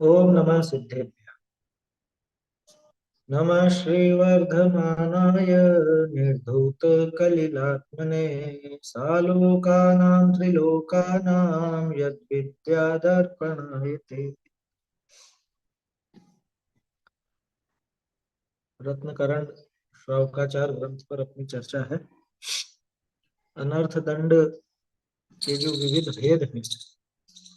ओम नमः सिद्धेभ्य। नमः श्रीवर्धमानाय निर्धूतकलिलात्मने सालोकानां त्रिलोकानां यद्विद्यादर्पणाय ते। रत्नकरण श्रवकाचार ग्रंथ पर अपनी चर्चा है। अनर्थ दंड के जो विविध भेद हैं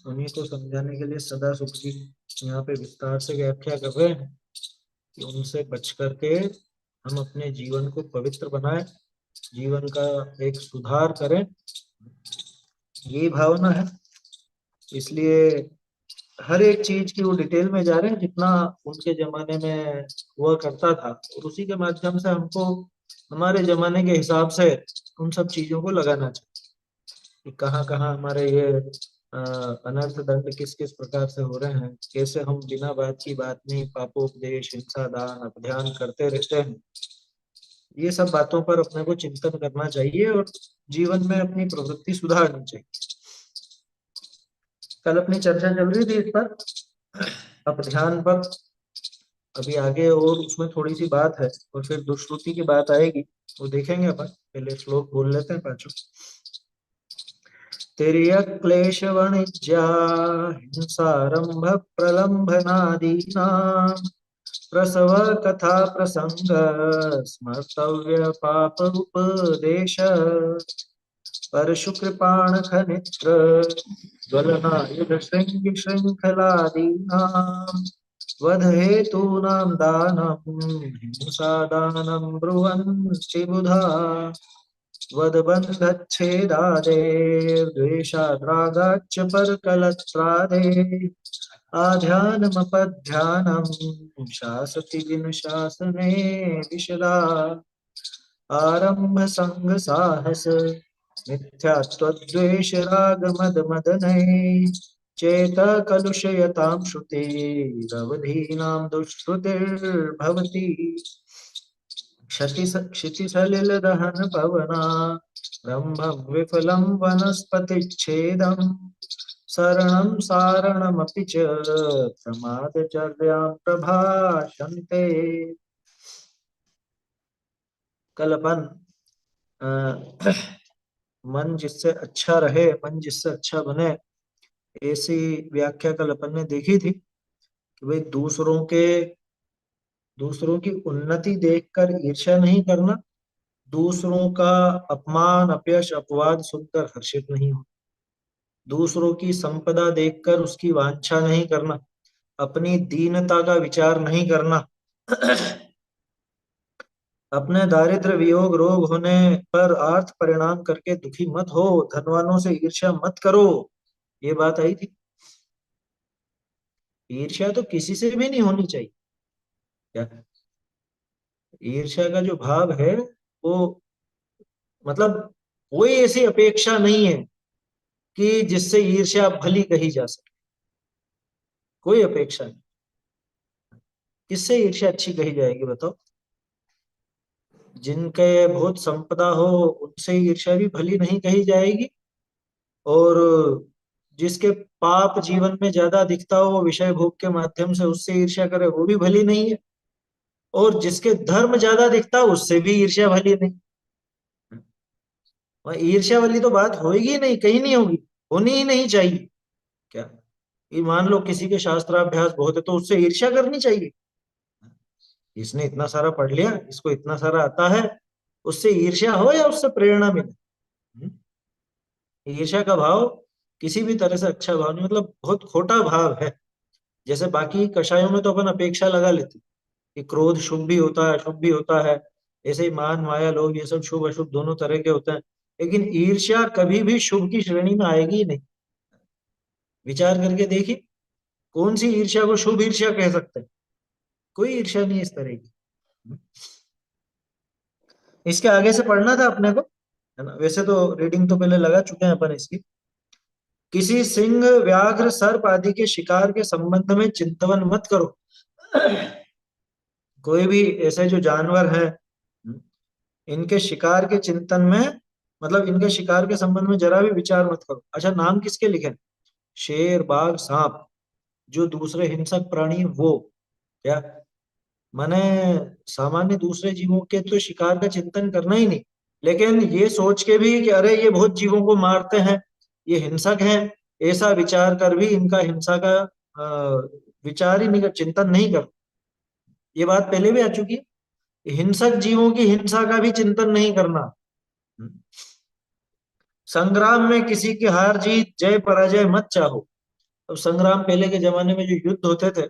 उन्हीं को समझाने के लिए सदा सुख जी यहाँ पे विस्तार से व्याख्या कर रहे हैं कि उनसे बच करके हम अपने जीवन को पवित्र बनाएं, जीवन का एक सुधार करें, यही भावना है। इसलिए हर एक चीज की वो डिटेल में जा रहे हैं जितना उनके जमाने में हुआ करता था, और उसी के माध्यम से हमको हमारे जमाने के हिसाब से उन सब चीजों को लगाना चाहिए कि कहाँ कहाँ हमारे ये अनर्थ दंड किस किस प्रकार से हो रहे हैं, कैसे हम बिना बात की बात नहीं पापोपदेश हिंसा दान अभिध्यान करते रहते हैं। ये सब बातों पर अपने को चिंतन करना चाहिए और जीवन में अपनी प्रवृत्ति सुधारनी चाहिए। कल अपनी चर्चा चल रही थी इस पर, अब ध्यान पर। अभी आगे और उसमें थोड़ी सी बात है और फिर दुष्कृति की बात आएगी, वो देखेंगे अपन। पहले श्लोक बोल लेते हैं पांचों। तिर्यक् क्लेश वाणिज्या हिंसारंभ प्रलंभनादीनां प्रसव कथा प्रसंग स्मर्तव्य पाप उपदेश परशु कृपाण खनित्र ज्वलनायुध श्रृंग श्रृंखलादीनां वध हेतूनां दानं हिंसादानं ब्रुवन्ति बुधा वदबन्धच्छेदादेर्द्वेषाद्रागाच्च परकलत्रादे आध्यानमपध्यानं शासति विनुशासने विशदा आरम्भ संग साहस मिथ्यात्वद्वेष राग मद मदनये चेत कलुषयतां श्रुतिरवधीनां दुष्श्रुतिर्भवति क्षितिसलिल दहन पवना रम्भं विफलं वनस्पतिच्छेदम् शरणं सारणमपि च प्रमादचर्यां प्रभाषन्ते। कल अपन मन जिससे अच्छा रहे, मन जिससे अच्छा बने, ऐसी व्याख्या कल अपन ने देखी थी कि भाई दूसरों की उन्नति देखकर ईर्ष्या नहीं करना, दूसरों का अपमान अपयश अपवाद सुनकर हर्षित नहीं हो, दूसरों की संपदा देखकर उसकी वांछा नहीं करना, अपनी दीनता का विचार नहीं करना, अपने दारिद्र्य वियोग रोग होने पर आर्थ परिणाम करके दुखी मत हो, धनवानों से ईर्ष्या मत करो। ये बात आई थी। ईर्ष्या तो किसी से भी नहीं होनी चाहिए। क्या ईर्ष्या का जो भाव है वो, मतलब कोई ऐसी अपेक्षा नहीं है कि जिससे ईर्ष्या भली कही जा सके। कोई अपेक्षा नहीं। किससे ईर्ष्या अच्छी कही जाएगी बताओ? जिनके बहुत संपदा हो उनसे ईर्ष्या भी भली नहीं कही जाएगी, और जिसके पाप जीवन में ज्यादा दिखता हो वो विषय भोग के माध्यम से उससे ईर्ष्या करे वो भी भली नहीं है, और जिसके धर्म ज्यादा दिखता हो उससे भी ईर्ष्या भली नहीं। वह ईर्ष्या वाली तो बात होगी नहीं, कहीं नहीं होगी, होनी ही नहीं चाहिए। क्या ये मान लो किसी के शास्त्राभ्यास बहुत है तो उससे ईर्ष्या करनी चाहिए? इसने इतना सारा पढ़ लिया, इसको इतना सारा आता है, उससे ईर्ष्या हो या उससे प्रेरणा मिले? हम्म? ईर्ष्या का भाव किसी भी तरह से अच्छा भाव नहीं, मतलब बहुत खोटा भाव है। जैसे बाकी कषायों में तो अपन अपेक्षा लगा लेते कि क्रोध शुभ भी होता है अशुभ भी होता है, ऐसे ही मान माया लोग ये सब शुभ अशुभ दोनों तरह के होते हैं, लेकिन ईर्ष्या कभी भी शुभ की श्रेणी में आएगी ही नहीं। विचार करके देखिए, कौन सी ईर्ष्या को शुभ ईर्ष्या कह सकते हैं? कोई ईर्ष्या नहीं है इस तरह की। इसके आगे से पढ़ना था अपने को, है ना? वैसे तो रीडिंग तो पहले लगा चुके हैं अपन इसकी। किसी सिंह व्याघ्र सर्प आदि के शिकार के संबंध में चिंतवन मत करो। कोई भी ऐसे जो जानवर है, इनके शिकार के चिंतन में, मतलब इनके शिकार के संबंध में जरा भी विचार मत करो। अच्छा, नाम किसके लिखे? शेर बाघ सांप, जो दूसरे हिंसक प्राणी वो, क्या माने, सामान्य दूसरे जीवों के तो शिकार का चिंतन करना ही नहीं, लेकिन ये सोच के भी कि अरे ये बहुत जीवों को मारते हैं, ये हिंसक हैं, ऐसा विचार कर भी इनका हिंसा का विचार ही नहीं कर, चिंतन नहीं कर। ये बात पहले भी आ चुकी है, हिंसक जीवों की हिंसा का भी चिंतन नहीं करना। संग्राम में किसी की हार जीत जय पराजय मत चाहो। अब संग्राम पहले के जमाने में जो युद्ध होते थे,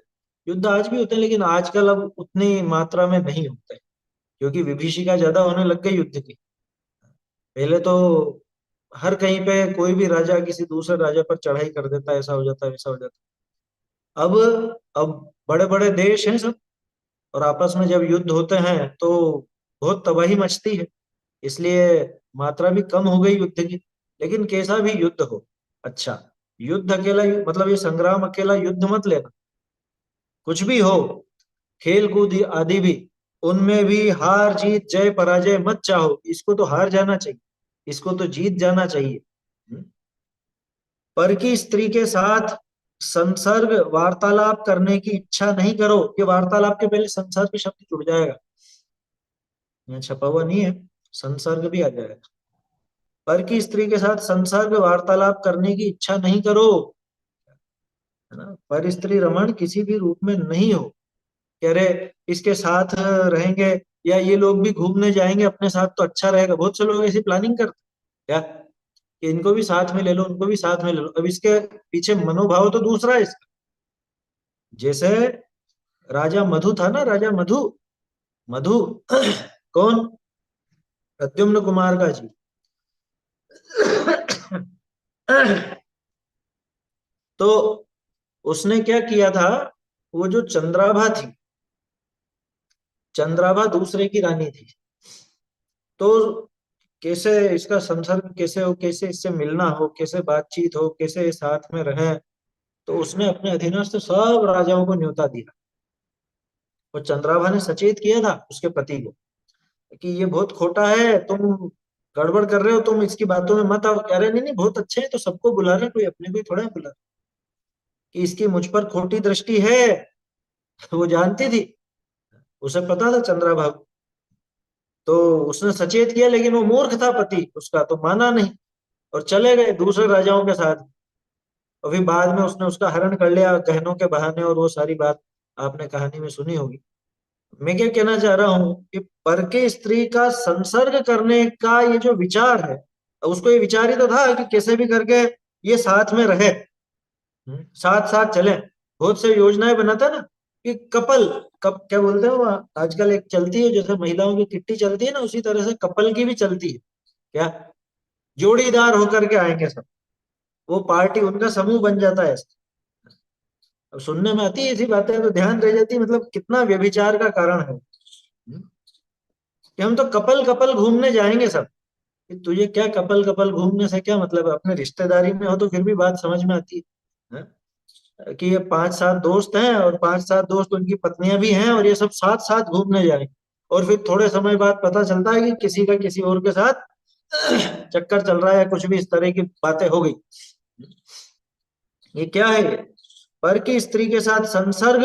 युद्ध आज भी होते हैं, लेकिन आजकल अब उतनी मात्रा में नहीं होते, क्योंकि विभीषिका ज्यादा होने लग गई युद्ध की। पहले तो हर कहीं पे कोई भी राजा किसी दूसरे राजा पर चढ़ाई कर देता, ऐसा हो जाता, वैसा हो जाता। अब अब बड़े बड़े देश हैं सब, और आपस में जब युद्ध होते हैं तो बहुत तबाही मचती है, इसलिए मात्रा भी कम हो गई युद्ध की। लेकिन कैसा भी युद्ध हो, अच्छा, युद्ध अकेला मतलब ये संग्राम अकेला युद्ध मत लेना, कुछ भी हो, खेल कूद आदि भी, उनमें भी हार जीत जय पराजय मत चाहो। इसको तो हार जाना चाहिए, इसको तो जीत जाना चाहिए। पर की स्त्री के साथ संसर्ग वार्तालाप करने की इच्छा नहीं करो। ये वार्तालाप के पहले संसर्ग शब्द जुड़ जाएगा, यहाँ छपा हुआ नहीं है, संसर्ग भी आ जाएगा। पर की स्त्री के साथ संसर्ग वार्तालाप करने की इच्छा नहीं करो, है ना। पर स्त्री रमण किसी भी रूप में नहीं हो, कह रहे इसके साथ रहेंगे या ये लोग भी घूमने जाएंगे अपने साथ तो अच्छा रहेगा। बहुत से लोग ऐसी प्लानिंग करते हैं क्या, कि इनको भी साथ में ले लो, उनको भी साथ में ले लो। अब इसके पीछे मनोभाव तो दूसरा है इसका। जैसे राजा मधु था ना, राजा मधु, मधु कौन, प्रद्युम्न कुमार का जी। तो उसने क्या किया था, वो जो चंद्राभा थी, चंद्राभा दूसरे की रानी थी, तो कैसे इसका संसर्ग कैसे हो, कैसे इससे मिलना हो, कैसे बातचीत हो, कैसे साथ में रहे, तो उसने अपने अधीनस्थ सब राजाओं को न्योता दिया। और चंद्राभा ने सचेत किया था उसके पति को कि ये बहुत खोटा है, तुम गड़बड़ कर रहे हो, तुम इसकी बातों में मत आओ। कह रहे नहीं नहीं बहुत अच्छे हैं, तो सबको बुला रहे, कोई अपने को ही थोड़ा बुला, कि इसकी मुझ पर खोटी दृष्टि है। वो जानती थी, उसे पता था चंद्राभा को। तो उसने सचेत किया, लेकिन वो मूर्ख था पति उसका, तो माना नहीं, और चले गए दूसरे राजाओं के साथ। और फिर बाद में उसने उसका हरण कर लिया गहनों के बहाने, और वो सारी बात आपने कहानी में सुनी होगी। मैं क्या कहना चाह रहा हूं कि पर के स्त्री का संसर्ग करने का ये जो विचार है, उसको ये विचार ही तो था कि कैसे भी करके ये साथ में रहे, साथ साथ चले। बहुत से योजनाएं बनाता ना, कि कपल, कप क्या बोलते हैं वो, आजकल एक चलती है जैसे महिलाओं की किट्टी चलती है ना, उसी तरह से कपल की भी चलती है, क्या जोड़ीदार होकर के आएंगे सब, वो पार्टी उनका समूह बन जाता है। अब सुनने में आती है ऐसी बातें तो ध्यान रह जाती है, मतलब कितना व्यभिचार का कारण है। कि हम तो कपल कपल घूमने जाएंगे सब, कि तुझे क्या कपल कपल घूमने से क्या मतलब है, अपने रिश्तेदारी में हो तो फिर भी बात समझ में आती है। कि ये पांच सात दोस्त हैं, और पांच सात दोस्त उनकी पत्नियां भी हैं, और ये सब साथ साथ घूमने जाएंगे, और फिर थोड़े समय बाद पता चलता है कि किसी का किसी और के साथ चक्कर चल रहा है, या कुछ भी इस तरह की बातें हो गई। ये क्या है, पर की स्त्री के साथ संसर्ग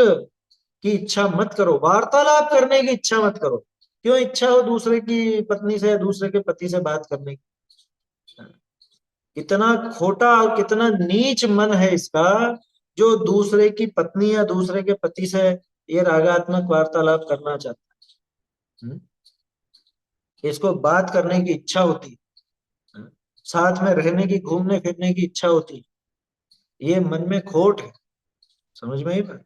की इच्छा मत करो, वार्तालाप करने की इच्छा मत करो। क्यों इच्छा हो दूसरे की पत्नी से या दूसरे के पति से बात करने की, कितना खोटा और कितना नीच मन है इसका, जो दूसरे की पत्नी या दूसरे के पति से ये रागात्मक वार्तालाप करना चाहता है। इसको बात करने की इच्छा होती है, साथ में रहने की, घूमने फिरने की इच्छा होती है, ये मन में खोट है। समझ में ही बात,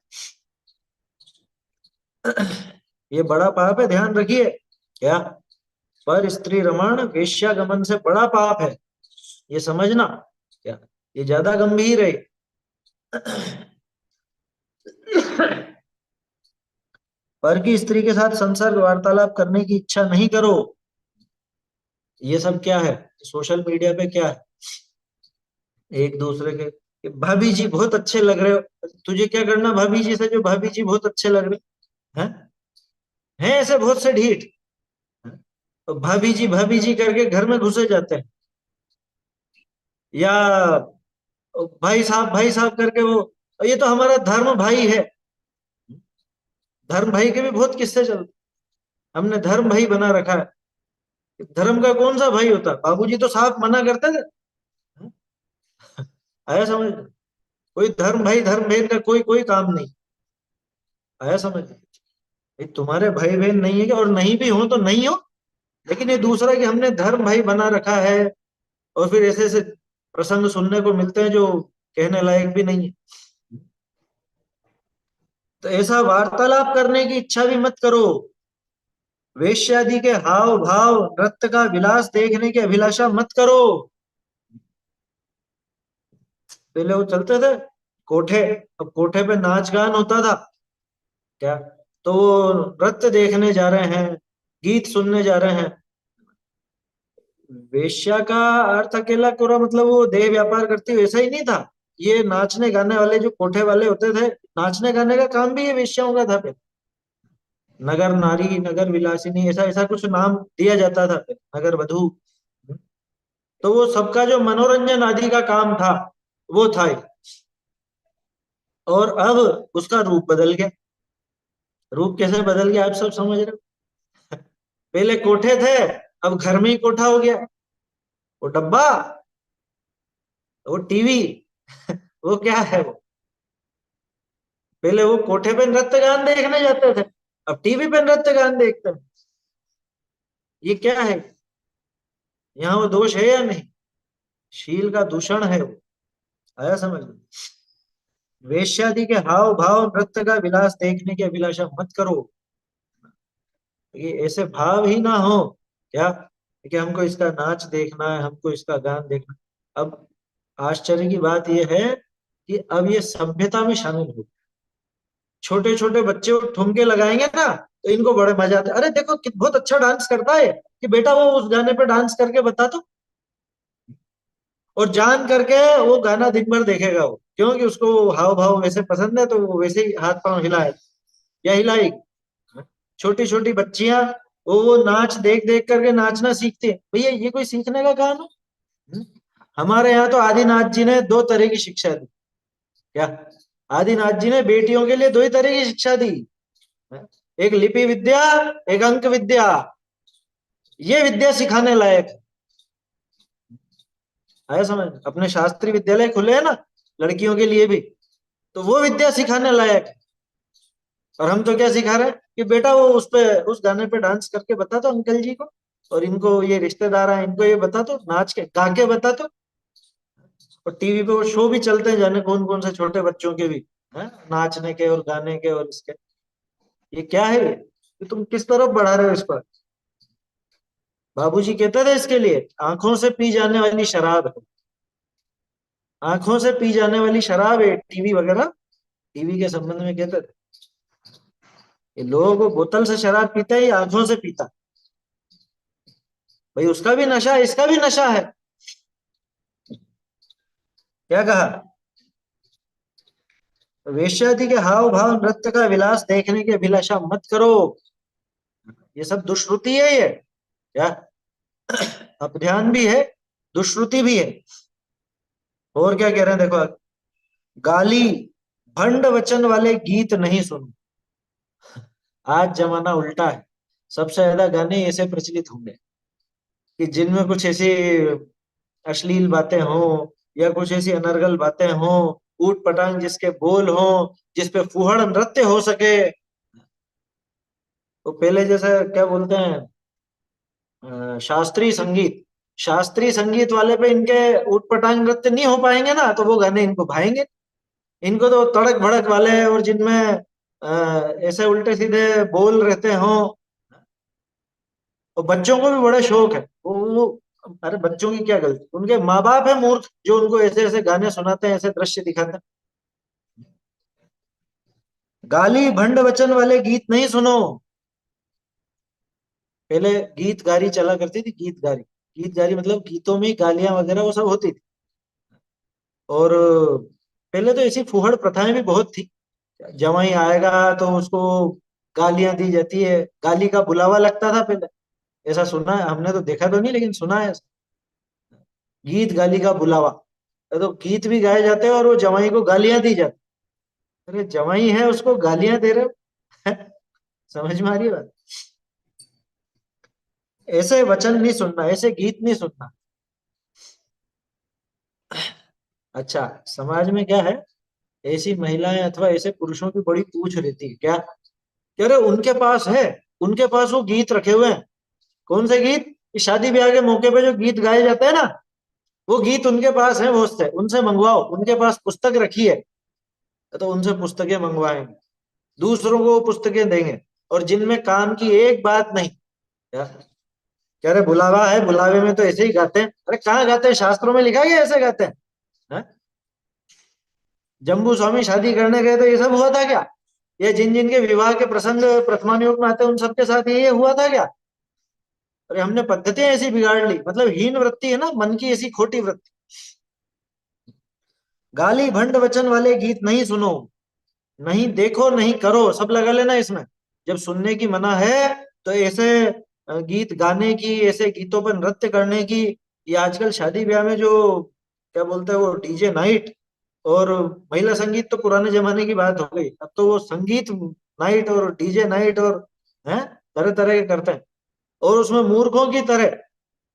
ये बड़ा पाप है, ध्यान रखिए। क्या, पर स्त्री रमण वेश्यागमन से बड़ा पाप है, ये समझना। क्या, ये ज्यादा गंभीर है। पर की स्त्री के साथ संसर्ग वार्तालाप करने की इच्छा नहीं करो। ये सब क्या है, सोशल मीडिया पे क्या है, एक दूसरे के, कि भाभी जी बहुत अच्छे लग रहे हो, तुझे क्या करना भाभी जी से, जो भाभी जी बहुत अच्छे लग रहे हैं, हैं ऐसे बहुत से ढीठ, तो भाभी जी करके घर में घुसे जाते हैं, या भाई साहब करके वो और ये तो हमारा धर्म भाई है। धर्म भाई के भी बहुत किस्से चलते, हमने धर्म भाई बना रखा है। धर्म का कौन सा भाई होता, बाबूजी तो साफ मना करते थे। आया समझ, कोई धर्म बहन का कोई कोई काम नहीं। आया समझ, भाई तुम्हारे भाई बहन नहीं है कि, और नहीं भी हो तो नहीं हो, लेकिन ये दूसरा कि हमने धर्म भाई बना रखा है। और फिर ऐसे ऐसे प्रसंग सुनने को मिलते हैं जो कहने लायक भी नहीं है। तो ऐसा वार्तालाप करने की इच्छा भी मत करो। वेश्यादि के हाव भाव नृत्य का विलास देखने की अभिलाषा मत करो। पहले वो चलते थे कोठे, अब कोठे पे नाच गान होता था क्या, तो वो नृत्य देखने जा रहे हैं, गीत सुनने जा रहे हैं। वेश्या का अर्थ अकेला पूरा मतलब वो देह व्यापार करती वैसा ही नहीं था। ये नाचने गाने वाले जो कोठे वाले होते थे, नाचने गाने का काम भी ये वेश्याओं का था पहले। नगर नारी, नगर विलासिनी, ऐसा ऐसा कुछ नाम दिया जाता था पहले, नगर वधू। तो वो सबका जो मनोरंजन आदि का काम था वो था ही। और अब उसका रूप बदल गया। रूप कैसे बदल गया आप सब समझ रहे हो। पहले कोठे थे, अब घर में ही कोठा हो गया। वो डब्बा, वो टीवी, वो क्या है वो। पहले वो कोठे पे नृत्य गान देखने जाते थे, अब टीवी पे नृत्य गान देखते हैं। ये क्या है, यहाँ वो दोष है या नहीं, शील का दूषण है वो। आया समझ में। वेश्यादि के हाव भाव नृत्य का विलास देखने की अभिलाषा मत करो। ये ऐसे भाव ही ना हो क्या, कि हमको इसका नाच देखना है, हमको इसका गान देखना है। अब आश्चर्य की बात यह है कि अब ये सभ्यता में शामिल हो। छोटे छोटे बच्चे वो ठुमके लगाएंगे ना, तो इनको बड़े मजा आता है, अरे देखो बहुत अच्छा डांस करता है, कि बेटा वो उस गाने पे डांस करके बता तो। और जान करके वो गाना दिन भर देखेगा वो, क्योंकि उसको हाव भाव वैसे पसंद है, तो वो वैसे ही हाथ पांव हिलाए या हिलाएगी। छोटी छोटी बच्चियां वो नाच देख देख करके नाचना सीखती है। भैया ये कोई सीखने का काम है। हम्म? हमारे यहाँ तो आदिनाथ जी ने दो तरह की शिक्षा दी क्या, आदिनाथ जी ने बेटियों के लिए दो ही तरह की शिक्षा दी। एक लिपि विद्या, एक अंक विद्या। ये विद्या सिखाने लायक है। आया समझ, अपने शास्त्रीय विद्यालय खुले हैं ना लड़कियों के लिए भी, तो वो विद्या सिखाने लायक है। और हम तो क्या सिखा रहे हैं कि बेटा वो उस पे उस गाने पे डांस करके बता दो अंकल जी को, और इनको ये रिश्तेदार हैं इनको ये बता दो, नाच के गा के बता दो। और टीवी पे वो शो भी चलते हैं, जाने कौन कौन से छोटे बच्चों के भी हैं, नाचने के और गाने के और इसके। ये क्या है ये तुम किस तरफ बढ़ा रहे हो इस पर। बाबूजी कहते थे इसके लिए आंखों से पी जाने वाली शराब है। आंखों से पी जाने वाली शराब है टीवी वगैरह। टीवी के संबंध में कहते थे ये लोग बोतल से शराब पीते हैं, ये आंखों से पीता। भाई उसका भी नशा है, इसका भी नशा है। क्या कहा, वेश्यादि के हाव भाव नृत्य का विलास देखने की अभिलाषा मत करो। ये सब दुष्श्रुति है ये क्या, अपध्यान भी है, दुष्श्रुति भी है। और क्या कह रहे हैं देखो, गाली भंड वचन वाले गीत नहीं सुन। आज जमाना उल्टा है, सबसे ज्यादा गाने ऐसे प्रचलित होंगे कि जिनमें कुछ ऐसी अश्लील बातें हों, या कुछ ऐसी अनर्गल बातें हों, ऊट पटांग जिसके बोल हों, जिसपे फूहड़ नृत्य हो सके। तो पहले जैसे क्या बोलते हैं, शास्त्रीय संगीत, शास्त्रीय संगीत वाले पे इनके ऊट पटांग नृत्य नहीं हो पाएंगे ना, तो वो गाने इनको भाएंगे। इनको तो तड़क भड़क वाले और जिनमें ऐसे उल्टे सीधे बोल रहते हों। और बच्चों को भी बड़ा शौक है वो अरे बच्चों की क्या गलती, उनके माँ बाप है मूर्ख जो उनको ऐसे ऐसे गाने सुनाते हैं, ऐसे दृश्य दिखाते हैं। गाली भंड वचन वाले गीत नहीं सुनो। पहले गीत गारी चला करती थी, गीत गारी। गीत गारी मतलब गीतों में गालियां वगैरह वो सब होती थी। और पहले तो ऐसी फूहड़ प्रथाएं भी बहुत थी। जवाई आएगा तो उसको गालियां दी जाती है, गाली का बुलावा लगता था पहले। ऐसा सुना है, हमने तो देखा तो नहीं लेकिन सुना है ऐसा। गीत गाली का बुलावा, तो गीत भी गाए जाते हैं और वो जवाई को गालियां दी जाती। अरे जवाई है उसको गालियां दे रहे हो। समझ में आ रही है बात? ऐसे वचन नहीं सुनना, ऐसे गीत नहीं सुनना। अच्छा, समाज में क्या है, ऐसी महिलाएं अथवा ऐसे पुरुषों की बड़ी पूछ रहती है क्या, कह रहे उनके पास है, उनके पास वो गीत रखे हुए हैं। कौन से गीत? इस शादी ब्याह के मौके पे जो गीत गाए जाते हैं ना, वो गीत उनके पास है, वो उनसे मंगवाओ, उनके पास पुस्तक रखी है, तो उनसे पुस्तकें मंगवाएंगे, दूसरों को वो पुस्तकें देंगे, और जिनमें काम की एक बात नहीं। क्या कह रहे, बुलावा है, बुलावे में तो ऐसे ही गाते हैं। अरे कहाँ गाते हैं? शास्त्रों में लिखा गया ऐसे गाते हैं? हाँ? जम्बू स्वामी शादी करने गए तो ये सब हुआ था क्या? ये जिन जिन के विवाह के प्रसंग प्रथमानुयोग में आते हैं उन सबके साथ ये हुआ था क्या? अरे हमने पद्धतियां ऐसी बिगाड़ ली, मतलब हीन वृत्ति है ना, मन की ऐसी खोटी वृत्ति। गाली भंड वचन वाले गीत नहीं सुनो, नहीं देखो, नहीं करो, सब लगा लेना इसमें। जब सुनने की मना है तो ऐसे गीत गाने की, ऐसे गीतों पर नृत्य करने की, ये आजकल शादी ब्याह में जो क्या बोलते हैं वो डीजे नाइट और महिला संगीत, तो पुराने जमाने की बात हो गई। अब तो वो संगीत नाइट और डीजे नाइट और हैं, तरह तरह के करते हैं। और उसमें मूर्खों की तरह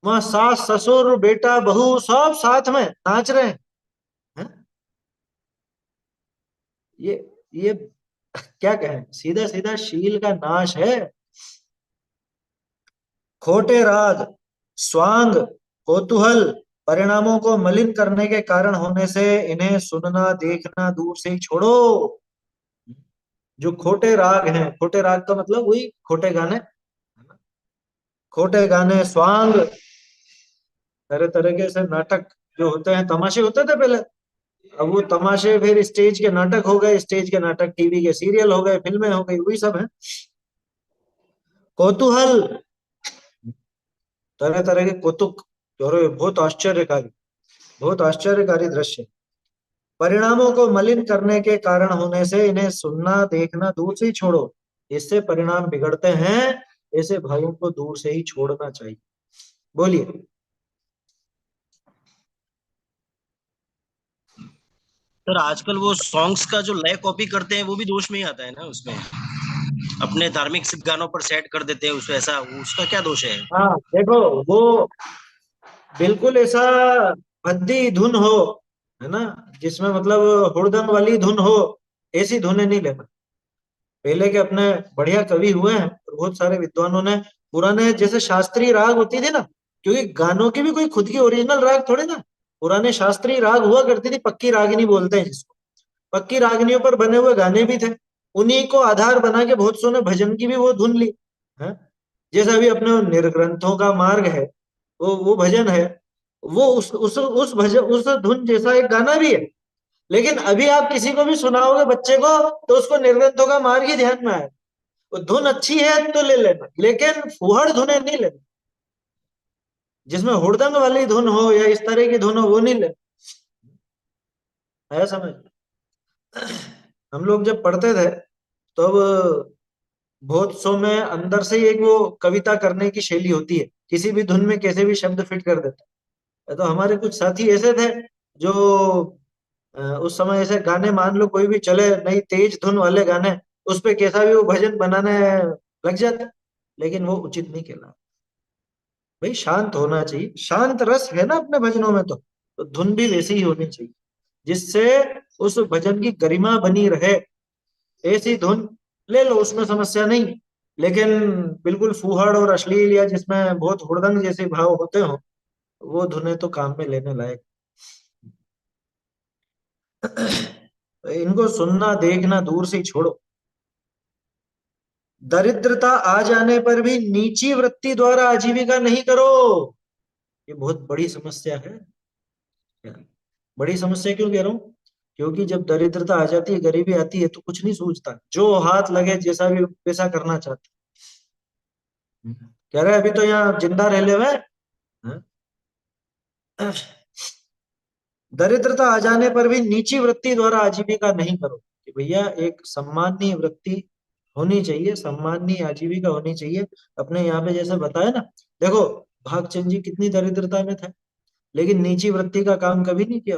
वहां सास ससुर बेटा बहू सब साथ में नाच रहे हैं। ये ये क्या कहें, सीधा सीधा शील का नाश है। खोटे राग, स्वांग, कौतूहल परिणामों को मलिन करने के कारण होने से इन्हें सुनना देखना दूर से ही छोड़ो। जो खोटे राग हैं, खोटे राग का मतलब वही खोटे गाने, खोटे गाने, स्वांग, तरह तरह के ऐसे नाटक जो होते हैं, तमाशे होते थे पहले, अब वो तमाशे फिर स्टेज के नाटक हो गए, स्टेज के नाटक टीवी के सीरियल हो गए, फिल्में हो गई, वही सब है। कौतूहल, तरह तरह के कौतुक, और बहुत आश्चर्यकारी, बहुत आश्चर्यकारी दृश्य। परिणामों को मलिन करने के कारण होने से इन्हें सुनना देखना दूर से ही छोड़ो, इससे परिणाम बिगड़ते हैं। ऐसे भाइयों को दूर से ही छोड़ना चाहिए। बोलिए। सर आजकल वो सॉन्ग्स का जो लय कॉपी करते हैं वो भी दोष में ही आता है ना उसमें। अपने धार्मिक सिद्ध गानों पर सेट कर देते हैं उस ऐसा, उसका क्या दोष है? हाँ देखो, वो बिल्कुल ऐसा भद्दी धुन हो, है ना, जिसमें मतलब हुड़दंग वाली धुन हो, ऐसी धुनें नहीं लेना। पहले के अपने बढ़िया कवि हुए हैं और बहुत सारे विद्वानों ने पुराने जैसे शास्त्रीय राग होती थी ना, क्योंकि गानों की भी कोई खुद की ओरिजिनल राग थोड़े ना, पुराने शास्त्रीय राग हुआ करती थी, पक्की रागिनी बोलते हैं जिसको, पक्की रागनियों पर बने हुए गाने भी थे। उन्हीं को आधार बना के बहुत सौ ने भजन की भी वो धुन ली है। जैसा अभी अपने निर्ग्रंथों का मार्ग है, वो भजन है, वो उस भजन उस धुन जैसा एक गाना भी है। लेकिन अभी आप किसी को भी सुनाओगे बच्चे को, तो उसको निर्ग्रंथों का मार्ग ही ध्यान में आए। वो धुन अच्छी है तो ले लेना, लेकिन फुहड़ धुनें नहीं लेना, जिसमें हुड़दंग वाली धुन हो या इस तरह की धुन हो वो नहीं लेना। है समझ? हम लोग जब पढ़ते थे तब बहुत सौ में अंदर से ही एक वो कविता करने की शैली होती है, किसी भी धुन में कैसे भी शब्द फिट कर देते हैं। तो हमारे कुछ साथी ऐसे थे जो उस समय ऐसे गाने, मान लो कोई भी चले नई तेज धुन वाले गाने, उस पे कैसा भी वो भजन बनाने लग जाते, लेकिन वो उचित नहीं कहला। भाई शांत होना चाहिए, शांत रस है ना अपने भजनों में, तो धुन भी वैसी ही होनी चाहिए जिससे उस भजन की गरिमा बनी रहे। ऐसी धुन ले लो, उसमें समस्या नहीं, लेकिन बिल्कुल फूहड़ और अश्लील या जिसमें बहुत हुड़दंग जैसे भाव होते हो, वो धुनें तो काम में लेने लायक। इनको सुनना देखना दूर से ही छोड़ो। दरिद्रता आ जाने पर भी नीची वृत्ति द्वारा आजीविका नहीं करो। ये बहुत बड़ी समस्या है। बड़ी समस्या क्यों कह रहा हूँ? क्योंकि जब दरिद्रता आ जाती है, गरीबी आती है, तो कुछ नहीं सूझता, जो हाथ लगे जैसा भी वैसा करना चाहते हैं। कह रहे अभी तो यहाँ जिंदा रह ले हुए हैं। दरिद्रता आ जाने पर भी नीची वृत्ति द्वारा आजीविका नहीं करो, कि भैया एक सम्माननीय वृत्ति होनी चाहिए, सम्माननीय आजीविका होनी चाहिए। अपने यहाँ पे जैसे बताया ना, देखो भागचंद जी कितनी दरिद्रता में थे, लेकिन नीची वृत्ति का काम कभी नहीं किया,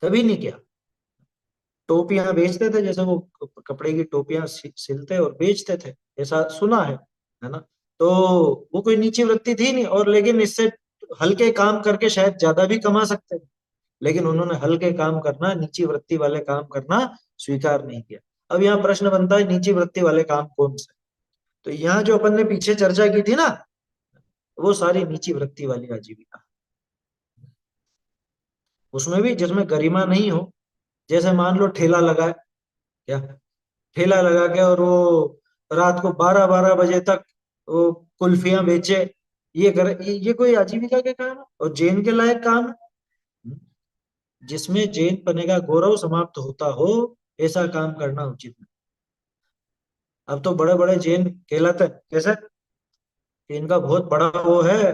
कभी नहीं किया। टोपियां बेचते थे, जैसे वो कपड़े की टोपियां सिलते और बेचते थे, ऐसा सुना है ना। तो वो कोई नीची वृत्ति थी नहीं, और लेकिन इससे हल्के काम करके शायद ज्यादा भी कमा सकते थे, लेकिन उन्होंने हल्के काम करना, नीची वृत्ति वाले काम करना स्वीकार नहीं किया। अब यहाँ प्रश्न बनता है, नीची वृत्ति वाले काम कौन से? तो यहाँ जो अपन ने पीछे चर्चा की थी ना, वो सारी नीची वृत्ति वाली आजीविका। उसमें भी जिसमें गरिमा नहीं हो, जैसे मान लो ठेला लगा है, क्या ठेला लगा के और वो रात को 12-12 बजे तक वो कुल्फियां बेचे, ये करे, ये कोई आजीविका के काम है और जैन के लायक काम है? जिसमें जैन पने का गौरव समाप्त होता हो, ऐसा काम करना उचित नहीं। अब तो बड़े बड़े जैन कहलाते हैं कैसे कि इनका बहुत बड़ा वो है,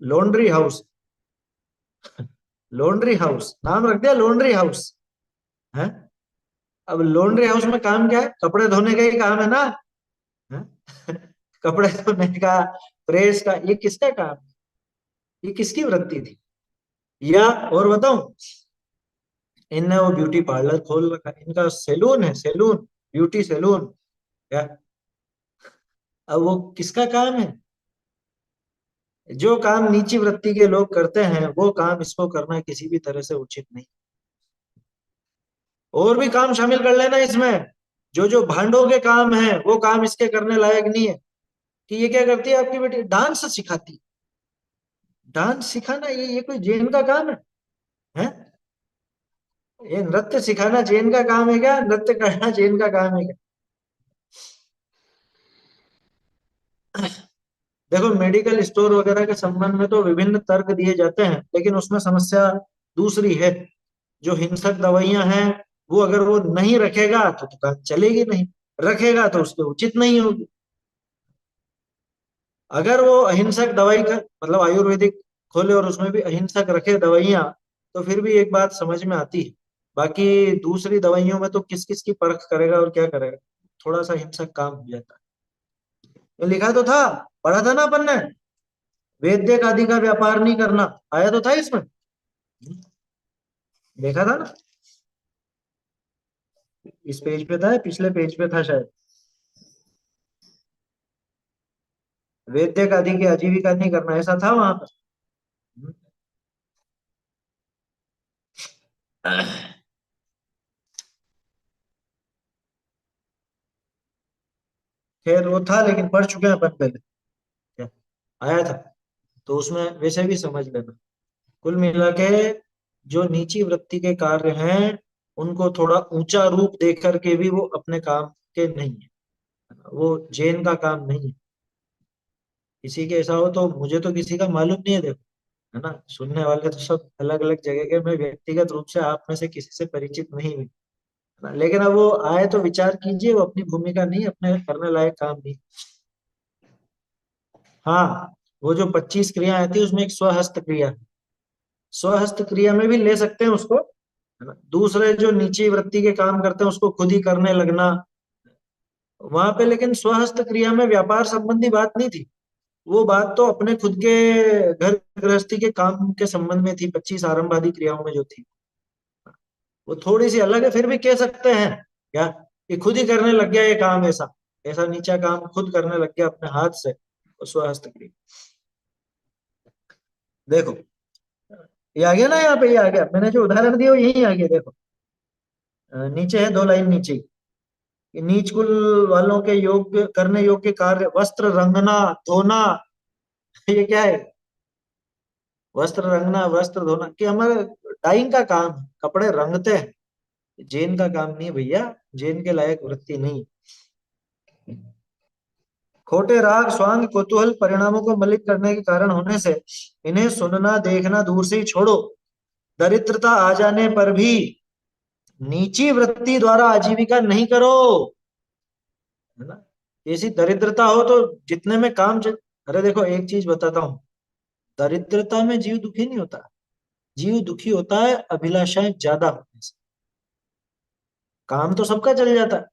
लॉन्ड्री हाउस। लॉन्ड्री हाउस नाम रख दिया, लॉन्ड्री हाउस है। अब लॉन्ड्री हाउस में काम क्या है? कपड़े धोने का ही काम है ना, है? कपड़े धोने का, प्रेस का, ये किसका काम है? ये किसकी वृत्ति थी? या और बताऊं, इनने वो ब्यूटी पार्लर खोल रखा है, इनका सैलून है, सैलून, ब्यूटी सैलून। क्या? अब वो किसका काम है? जो काम नीची वृत्ति के लोग करते हैं, वो काम इसको करना किसी भी तरह से उचित नहीं। और भी काम शामिल कर लेना इसमें, जो जो भांडों के काम है वो काम इसके करने लायक नहीं है। कि ये क्या करती है आपकी बेटी? डांस सिखाती। डांस सिखाना ये कोई जैन का काम है? ये नृत्य सिखाना जैन का काम है क्या? नृत्य करना जैन का काम है क्या? देखो, मेडिकल स्टोर वगैरह के संबंध में तो विभिन्न तर्क दिए जाते हैं, लेकिन उसमें समस्या दूसरी है। जो हिंसक दवाइयां हैं, वो अगर वो नहीं रखेगा तो दुकान चलेगी नहीं, रखेगा तो उसके उचित नहीं होगी। अगर वो अहिंसक दवाई का मतलब आयुर्वेदिक खोले और उसमें भी अहिंसक रखे दवाइयां, तो फिर भी एक बात समझ में आती है। बाकी दूसरी दवाइयों में तो किस किस की परख करेगा और क्या करेगा, थोड़ा सा हिंसक काम हो जाता है। ये लिखा तो था, पढ़ा था ना अपन ने, वैद्य आदि का व्यापार नहीं करना, आया तो था इसमें, देखा था ना। इस पेज पे था, पिछले पेज पे था शायद, वैद्य आदि की आजीविका नहीं करना, ऐसा था वहां पर। खैर वो था, लेकिन पढ़ चुके हैं अपन पहले, क्या आया था, तो उसमें वैसे भी समझ लेना। कुल मिला के जो नीची वृत्ति के कार्य हैं, उनको थोड़ा ऊंचा रूप दे करके भी वो अपने काम के नहीं है, वो जैन का काम नहीं है। किसी के ऐसा हो तो मुझे तो किसी का मालूम नहीं है, देखो, है ना, सुनने वाले तो सब अलग अलग जगह के, मैं व्यक्तिगत रूप से आप में से किसी से परिचित नहीं हुई, है ना? लेकिन अब वो आए तो विचार कीजिए, वो अपनी भूमिका नहीं, अपने करने लायक काम नहीं। हाँ, वो जो 25 क्रिया आती है उसमें एक स्वहस्त क्रिया है। स्वहस्त क्रिया में भी ले सकते हैं उसको, है ना। दूसरे जो नीची वृत्ति के काम करते हैं उसको खुद ही करने लगना, वहां पे लेकिन स्वहस्त क्रिया में व्यापार संबंधी बात नहीं थी। वो बात तो अपने खुद के घर गृहस्थी के काम के संबंध में थी, 25 आरंभ आदि क्रियाओं में जो थी, वो थोड़ी सी अलग है। फिर भी कह सकते हैं क्या कि खुद ही करने लग गया ये काम, ऐसा ऐसा नीचा काम खुद करने लग गया अपने हाथ से, वो स्वहस्त क्रिया। देखो, ये आ गया ना, यहाँ पे ये आ गया, मैंने जो उदाहरण दिया वो यही आ गया, देखो। नीचे है, 2 लाइन नीचे कि नीच कुल वालों के योग्य करने योग्य कार्य वस्त्र रंगना, धोना। ये क्या है? वस्त्र रंगना, वस्त्र धोना, कि हमारे डाइंग का काम है, कपड़े रंगते हैं। जैन का काम नहीं है भैया, जैन के लायक वृत्ति नहीं। खोटे राग, स्वांग, कुतूहल परिणामों को मलिन करने के कारण होने से इन्हें सुनना देखना दूर से ही छोड़ो। दरिद्रता आ जाने पर भी नीची वृत्ति द्वारा आजीविका नहीं करो, है ना। ऐसी दरिद्रता हो तो जितने में अरे देखो, एक चीज बताता हूँ, दरिद्रता में जीव दुखी नहीं होता, जीव दुखी होता है अभिलाषाएं ज्यादा होने से। काम तो सबका चल जाता है।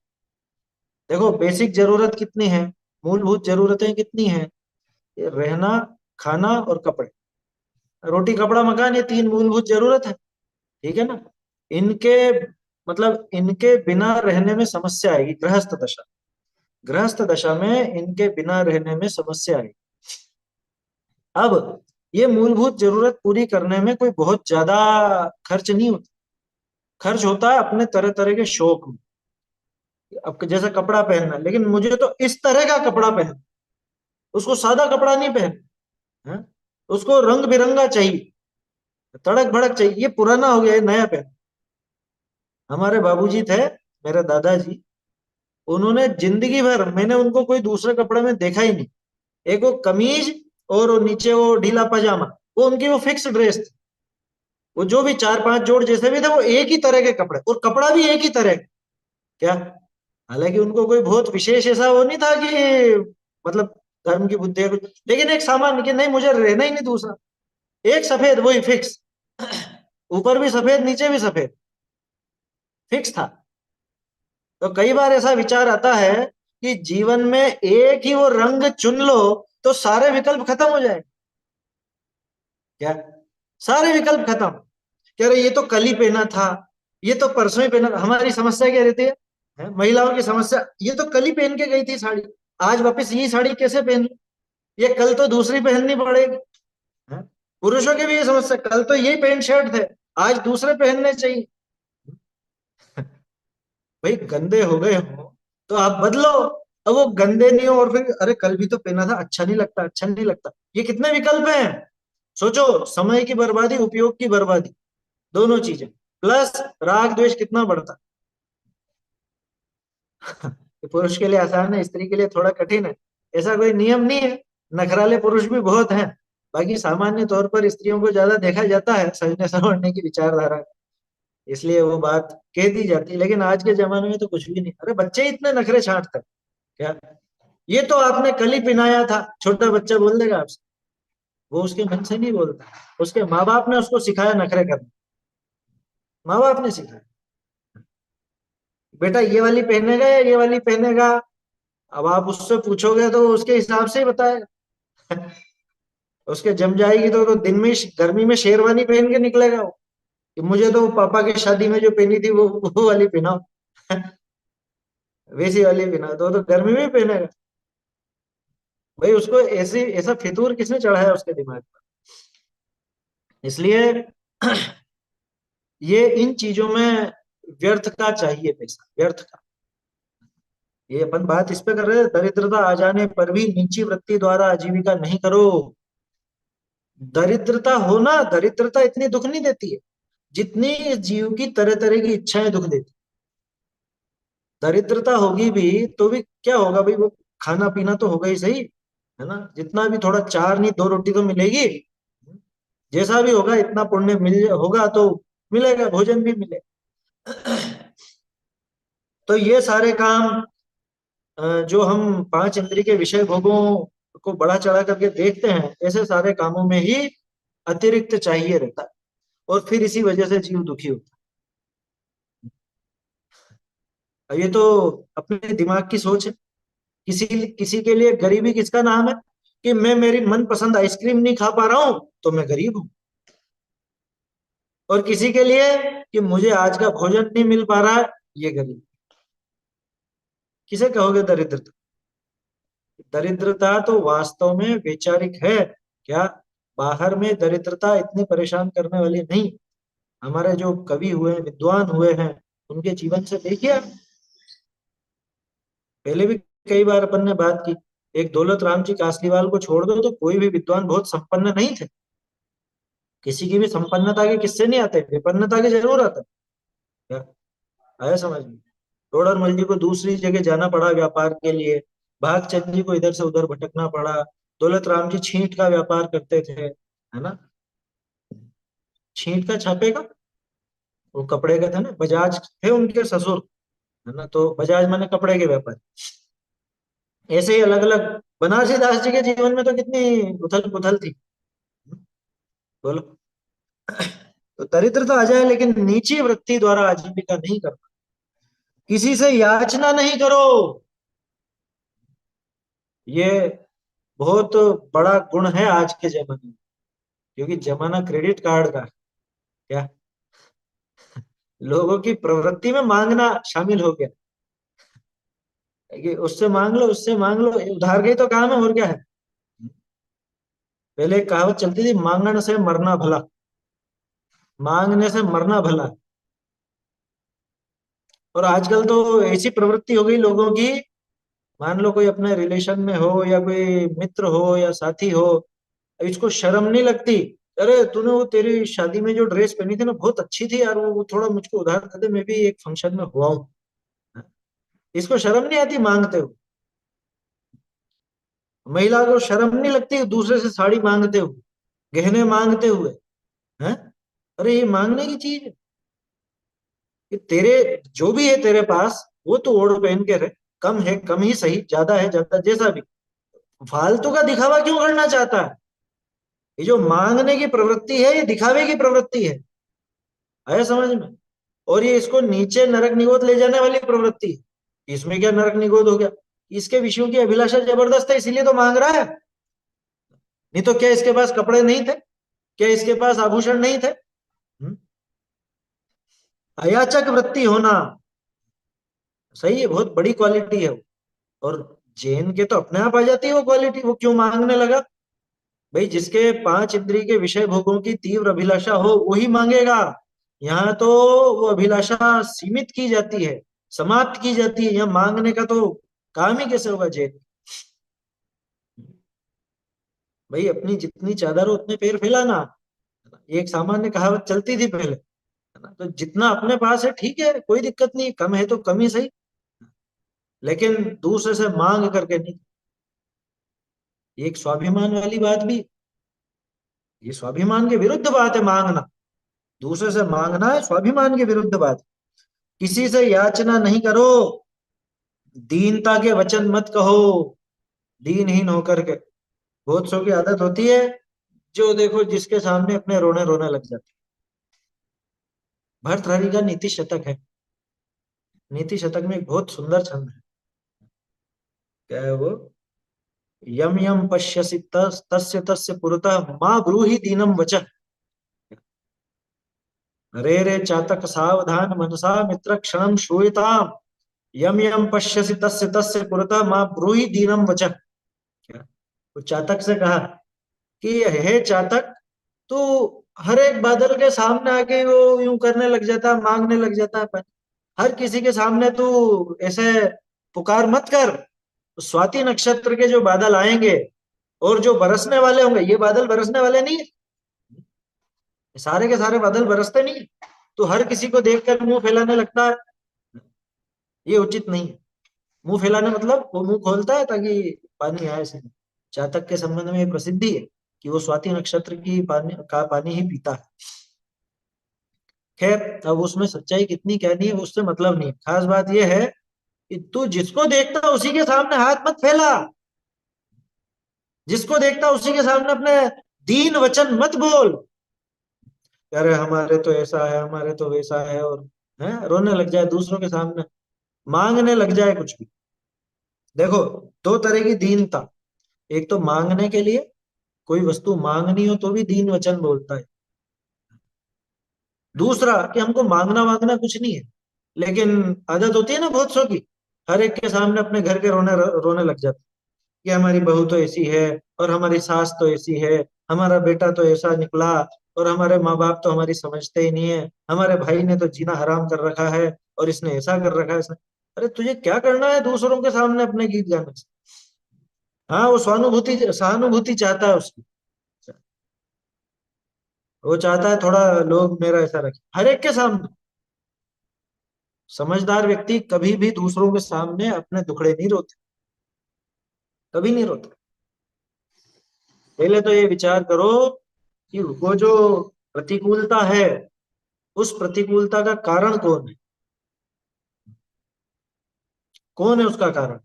देखो, बेसिक जरूरत कितनी है, मूलभूत जरूरतें कितनी है? ये रहना, खाना और कपड़े, रोटी कपड़ा मकान, ये 3 मूलभूत जरूरत है, ठीक है ना। इनके मतलब इनके बिना रहने में समस्या आएगी, गृहस्थ दशा, गृहस्थ दशा में इनके बिना रहने में समस्या आएगी। अब ये मूलभूत जरूरत पूरी करने में कोई बहुत ज्यादा खर्च नहीं होता, खर्च होता है अपने तरह तरह के शौक में। अब जैसे कपड़ा पहनना, लेकिन मुझे तो इस तरह का कपड़ा पहनना, उसको सादा कपड़ा नहीं पहनना है, उसको रंग बिरंगा चाहिए, तड़क भड़क चाहिए, ये पुराना हो गया है, नया पहन। हमारे बाबूजी थे, मेरे दादाजी, उन्होंने जिंदगी भर, मैंने उनको कोई दूसरे कपड़े में देखा ही नहीं। एक वो कमीज और वो नीचे वो ढीला पजामा, वो उनकी वो फिक्स ड्रेस थी। वो जो भी चार पांच जोड़ जैसे भी थे, वो एक ही तरह के कपड़े, और कपड़ा भी एक ही तरह का। क्या, हालांकि उनको कोई बहुत विशेष ऐसा वो नहीं था कि मतलब धर्म की बुद्धि है कुछ, लेकिन एक सामान्य कि नहीं मुझे रहना ही नहीं दूसरा, एक सफेद वही फिक्स, ऊपर भी सफेद नीचे भी सफेद, फिक्स था। तो कई बार ऐसा विचार आता है कि जीवन में एक ही वो रंग चुन लो तो सारे विकल्प खत्म हो जाए। क्या, सारे विकल्प खत्म। कह रहे ये तो कल ही पहना था, ये तो परसों ही पहना था। हमारी समस्या क्या रहती है? महिलाओं की समस्या, ये तो कल ही पहन के गई थी साड़ी, आज वापस यही साड़ी कैसे पहन लूं? ये कल तो दूसरी पहननी पड़ेगी। है? पुरुषों की भी ये समस्या, कल तो यही पैंट शर्ट थे, आज दूसरे पहनने चाहिए। भाई गंदे हो गए हो तो आप बदलो। अब वो गंदे नहीं हो और फिर अरे कल भी तो पहना था, अच्छा नहीं लगता, अच्छा नहीं लगता, ये कितने विकल्प हैं। सोचो, समय की बर्बादी, उपयोग की बर्बादी, दोनों चीजें, प्लस राग द्वेष कितना बढ़ता। ये पुरुष के लिए आसान है, स्त्री के लिए थोड़ा कठिन है, ऐसा कोई नियम नहीं है। नखराले पुरुष भी बहुत हैं, बाकी सामान्य तौर पर स्त्रियों को ज्यादा देखा जाता है सजने संवरने की विचारधारा, इसलिए वो बात कह दी जाती है। लेकिन आज के जमाने में तो कुछ भी नहीं, अरे बच्चे इतने नखरे छांटते हैं। क्या, ये तो आपने कल ही पिनाया था, छोटा बच्चा बोल देगा आपसे। वो उसके मन से नहीं बोलता, उसके माँ बाप ने उसको सिखाया नखरे करना, माँ बाप ने सिखाया, बेटा ये वाली पहनेगा या ये वाली पहनेगा। अब आप उससे पूछोगे तो वो उसके हिसाब से ही बताएगा। उसके जम जाएगी तो दिन में गर्मी में शेरवानी पहन के निकलेगा वो, कि मुझे तो पापा की शादी में जो पहनी थी वो वाली पहनाओ। वैसी वाली पहनाओ तो गर्मी में पहनेगा। भाई उसको ऐसी ऐसा फितूर किसने चढ़ाया उसके दिमाग पर? इसलिए ये इन चीजों में व्यर्थ का चाहिए, पैसा व्यर्थ का। ये अपन बात इस पे कर रहे हैं, दरिद्रता आ जाने पर भी नीची वृत्ति द्वारा आजीविका नहीं करो। दरिद्रता होना, दरिद्रता इतनी दुख नहीं देती है जितनी इस जीव की तरह तरह की इच्छाएं दुख देती। दरिद्रता होगी भी तो भी क्या होगा भाई, वो खाना पीना तो होगा ही सही, है ना, जितना भी थोड़ा, चार नहीं दो रोटी तो मिलेगी। जैसा भी होगा इतना पुण्य मिल होगा तो मिलेगा, भोजन भी मिलेगा। तो ये सारे काम जो हम पांच इंद्रिय के विषय भोगों को बढ़ा चढ़ा करके देखते हैं, ऐसे सारे कामों में ही अतिरिक्त चाहिए रहता है, और फिर इसी वजह से जीव दुखी होता है। ये तो अपने दिमाग की सोच है। किसी किसी के लिए गरीबी किसका नाम है कि मैं मेरी मनपसंद आइसक्रीम नहीं खा पा रहा हूं तो मैं गरीब हूं, और किसी के लिए कि मुझे आज का भोजन नहीं मिल पा रहा है, ये गरीब। किसे कहोगे दरिद्रता? दरिद्रता तो वास्तव में वैचारिक है। क्या, बाहर में दरिद्रता इतनी परेशान करने वाली नहीं। हमारे जो कवि हुए, विद्वान हुए हैं, उनके जीवन से देखिए आप। पहले भी कई बार अपन ने बात की, एक दौलत राम जी कासलीवाल को छोड़ दो तो कोई भी विद्वान बहुत संपन्न नहीं थे। किसी की भी संपन्नता के किससे नहीं आते, विपन्नता के जरूर आते। क्या, आया समझ में? टोडरमल जी को दूसरी जगह जाना पड़ा व्यापार के लिए, भागचंद जी को इधर से उधर भटकना पड़ा, दौलत राम जी छींट का व्यापार करते थे, है ना, छींट का छापे का, वो कपड़े का था ना, बजाज थे उनके ससुर, है ना, तो बजाज माने कपड़े के व्यापार। ऐसे ही अलग अलग, बनारसी दास जी के जीवन में तो कितनी उथल पुथल थी। बोलो। तो दरिद्रता आ जाए लेकिन नीची वृत्ति द्वारा आजीविका नहीं करना, किसी से याचना नहीं करो। ये बहुत बड़ा गुण है आज के जमाने में, क्योंकि जमाना क्रेडिट कार्ड का है। क्या, लोगों की प्रवृत्ति में मांगना शामिल हो गया कि उससे मांग लो, उससे मांग लो, उधार का ही तो काम है, और क्या है। पहले एक कहावत चलती थी, मांगने से मरना भला, मांगने से मरना भला। और आजकल तो ऐसी प्रवृत्ति हो गई लोगों की, मान लो कोई अपने रिलेशन में हो या कोई मित्र हो या साथी हो, इसको शर्म नहीं लगती, अरे तूने वो तेरी शादी में जो ड्रेस पहनी थी ना बहुत अच्छी थी यार, वो थोड़ा मुझको उधार कर दे, मैं भी एक फंक्शन में हुआ हूँ। इसको शर्म नहीं आती मांगते हो। महिला को शर्म नहीं लगती दूसरे से साड़ी मांगते हुए, गहने मांगते हुए, हैं। अरे ये मांगने की चीज है कि तेरे जो भी है तेरे पास वो तो ओढ़ पहन के रहे, कम है कम ही सही, ज्यादा है ज्यादा, जैसा भी। फालतू का दिखावा क्यों करना चाहता है। ये जो मांगने की प्रवृत्ति है ये दिखावे की प्रवृत्ति है, आया समझ में। और ये इसको नीचे नरक निगोद ले जाने वाली प्रवृत्ति है। इसमें क्या नरक निगोद हो गया, इसके विषयों की अभिलाषा जबरदस्त है इसीलिए तो मांग रहा है। नहीं तो क्या इसके पास कपड़े नहीं थे, क्या इसके पास आभूषण नहीं थे। हम्म? अयाचक वृत्ति होना सही है, बहुत बड़ी क्वालिटी है वो। और जैन के तो अपने आप आ जाती है वो क्वालिटी, वो क्यों मांगने लगा। भाई जिसके पांच इंद्रिय के विषय भोगों की तीव्र अभिलाषा हो वही मांगेगा। यहाँ तो वो अभिलाषा सीमित की जाती है, समाप्त की जाती है, यहाँ मांगने का तो काम ही कैसे होगा जैन। भाई अपनी जितनी चादर हो उतने पैर फैलाना, ये एक सामान्य कहावत चलती थी पहले, है ना। तो जितना अपने पास है ठीक है, कोई दिक्कत नहीं, कम है तो कम ही सही, लेकिन दूसरे से मांग करके नहीं। ये एक स्वाभिमान वाली बात भी, ये स्वाभिमान के विरुद्ध बात है मांगना। दूसरे से मांगना है स्वाभिमान के विरुद्ध बात। किसी से याचना नहीं करो, दीनता के वचन मत कहो, दीनहीन होकर के। बहुत सौ की आदत होती है, जो देखो जिसके सामने अपने रोने रोने लग जाते। भर्तृहरि का नीति शतक है, नीति शतक में एक बहुत सुंदर छंद है। क्या है वो, यम यम पश्यसि तस्य तस्य पुरतः मां ब्रूहि दीनम वचः। रे रे चातक सावधान मनसा मित्र क्षणम श्रूयताम, यम यम पश्यसि तस्य तस्य पुरतः मां ब्रूहि दीनम वचः। क्या, वो चातक से कहा कि हे चातक, तू हर एक बादल के सामने आके वो यूं करने लग जाता है, मांगने लग जाता है पानी। हर किसी के सामने तू ऐसे पुकार मत कर। स्वाति नक्षत्र के जो बादल आएंगे और जो बरसने वाले होंगे, ये बादल बरसने वाले नहीं है, सारे के सारे बादल बरसते नहीं है। तो हर किसी को देखकर मुंह फैलाने लगता है, ये उचित नहीं है। मुंह फैलाने मतलब वो मुंह खोलता है ताकि पानी आए से। चातक के संबंध में ये प्रसिद्धि है कि वो स्वाति नक्षत्र की पानी का पानी ही पीता है। खैर, अब उसमें सच्चाई कितनी कहनी है उससे मतलब नहीं है, खास बात यह है कि तू जिसको देखता उसी के सामने हाथ मत फैला, जिसको देखता उसी के सामने अपने दीन वचन मत बोल। अरे हमारे तो ऐसा है, हमारे तो वैसा है, और है रोने लग जाए दूसरों के सामने, मांगने लग जाए कुछ भी। देखो, दो तरह की दीनता, एक तो मांगने के लिए, कोई वस्तु मांगनी हो तो भी दीन वचन बोलता है। दूसरा कि हमको मांगना वांगना कुछ नहीं है, लेकिन आदत होती है ना बहुत सौ की, हर एक के सामने अपने घर के रोने रोने लग जाते, कि हमारी बहू तो ऐसी है, और हमारी सास तो ऐसी है, हमारा बेटा तो ऐसा निकला, और हमारे माँ बाप तो हमारी समझते ही नहीं है, हमारे भाई ने तो जीना हराम कर रखा है, और इसने ऐसा कर रखा है इसने। अरे तुझे क्या करना है दूसरों के सामने अपने गीत गाने से। हाँ, वो सहानुभूति सहानुभूति चाहता है उसकी, वो चाहता है थोड़ा लोग मेरा ऐसा रखें हर एक के सामने। समझदार व्यक्ति कभी भी दूसरों के सामने अपने दुखड़े नहीं रोते, कभी नहीं रोते। पहले तो ये विचार करो कि वो जो प्रतिकूलता है, उस प्रतिकूलता का कारण कौन है, कौन है उसका कारण।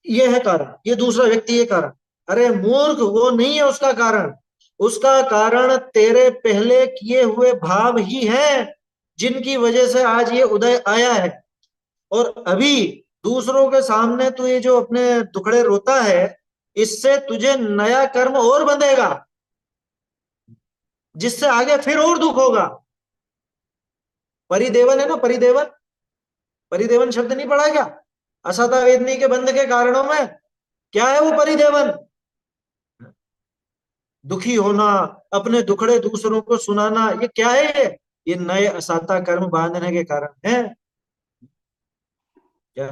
ये है कारण, ये दूसरा व्यक्ति ये कारण। अरे मूर्ख, वो नहीं है उसका कारण, उसका कारण तेरे पहले किए हुए भाव ही हैं, जिनकी वजह से आज ये उदय आया है। और अभी दूसरों के सामने तू ये जो अपने दुखड़े रोता है, इससे तुझे नया कर्म और बंधेगा। जिससे आगे फिर और दुख होगा। परिदेवन है ना, परिदेवन, परिदेवन शब्द नहीं पढ़ा क्या असता वेदनी के बंध के कारणों में? क्या है वो परिदेवन? दुखी होना, अपने दुखड़े दूसरों को सुनाना, ये क्या है? ये नए असाता कर्म बांधने के कारण है। क्या?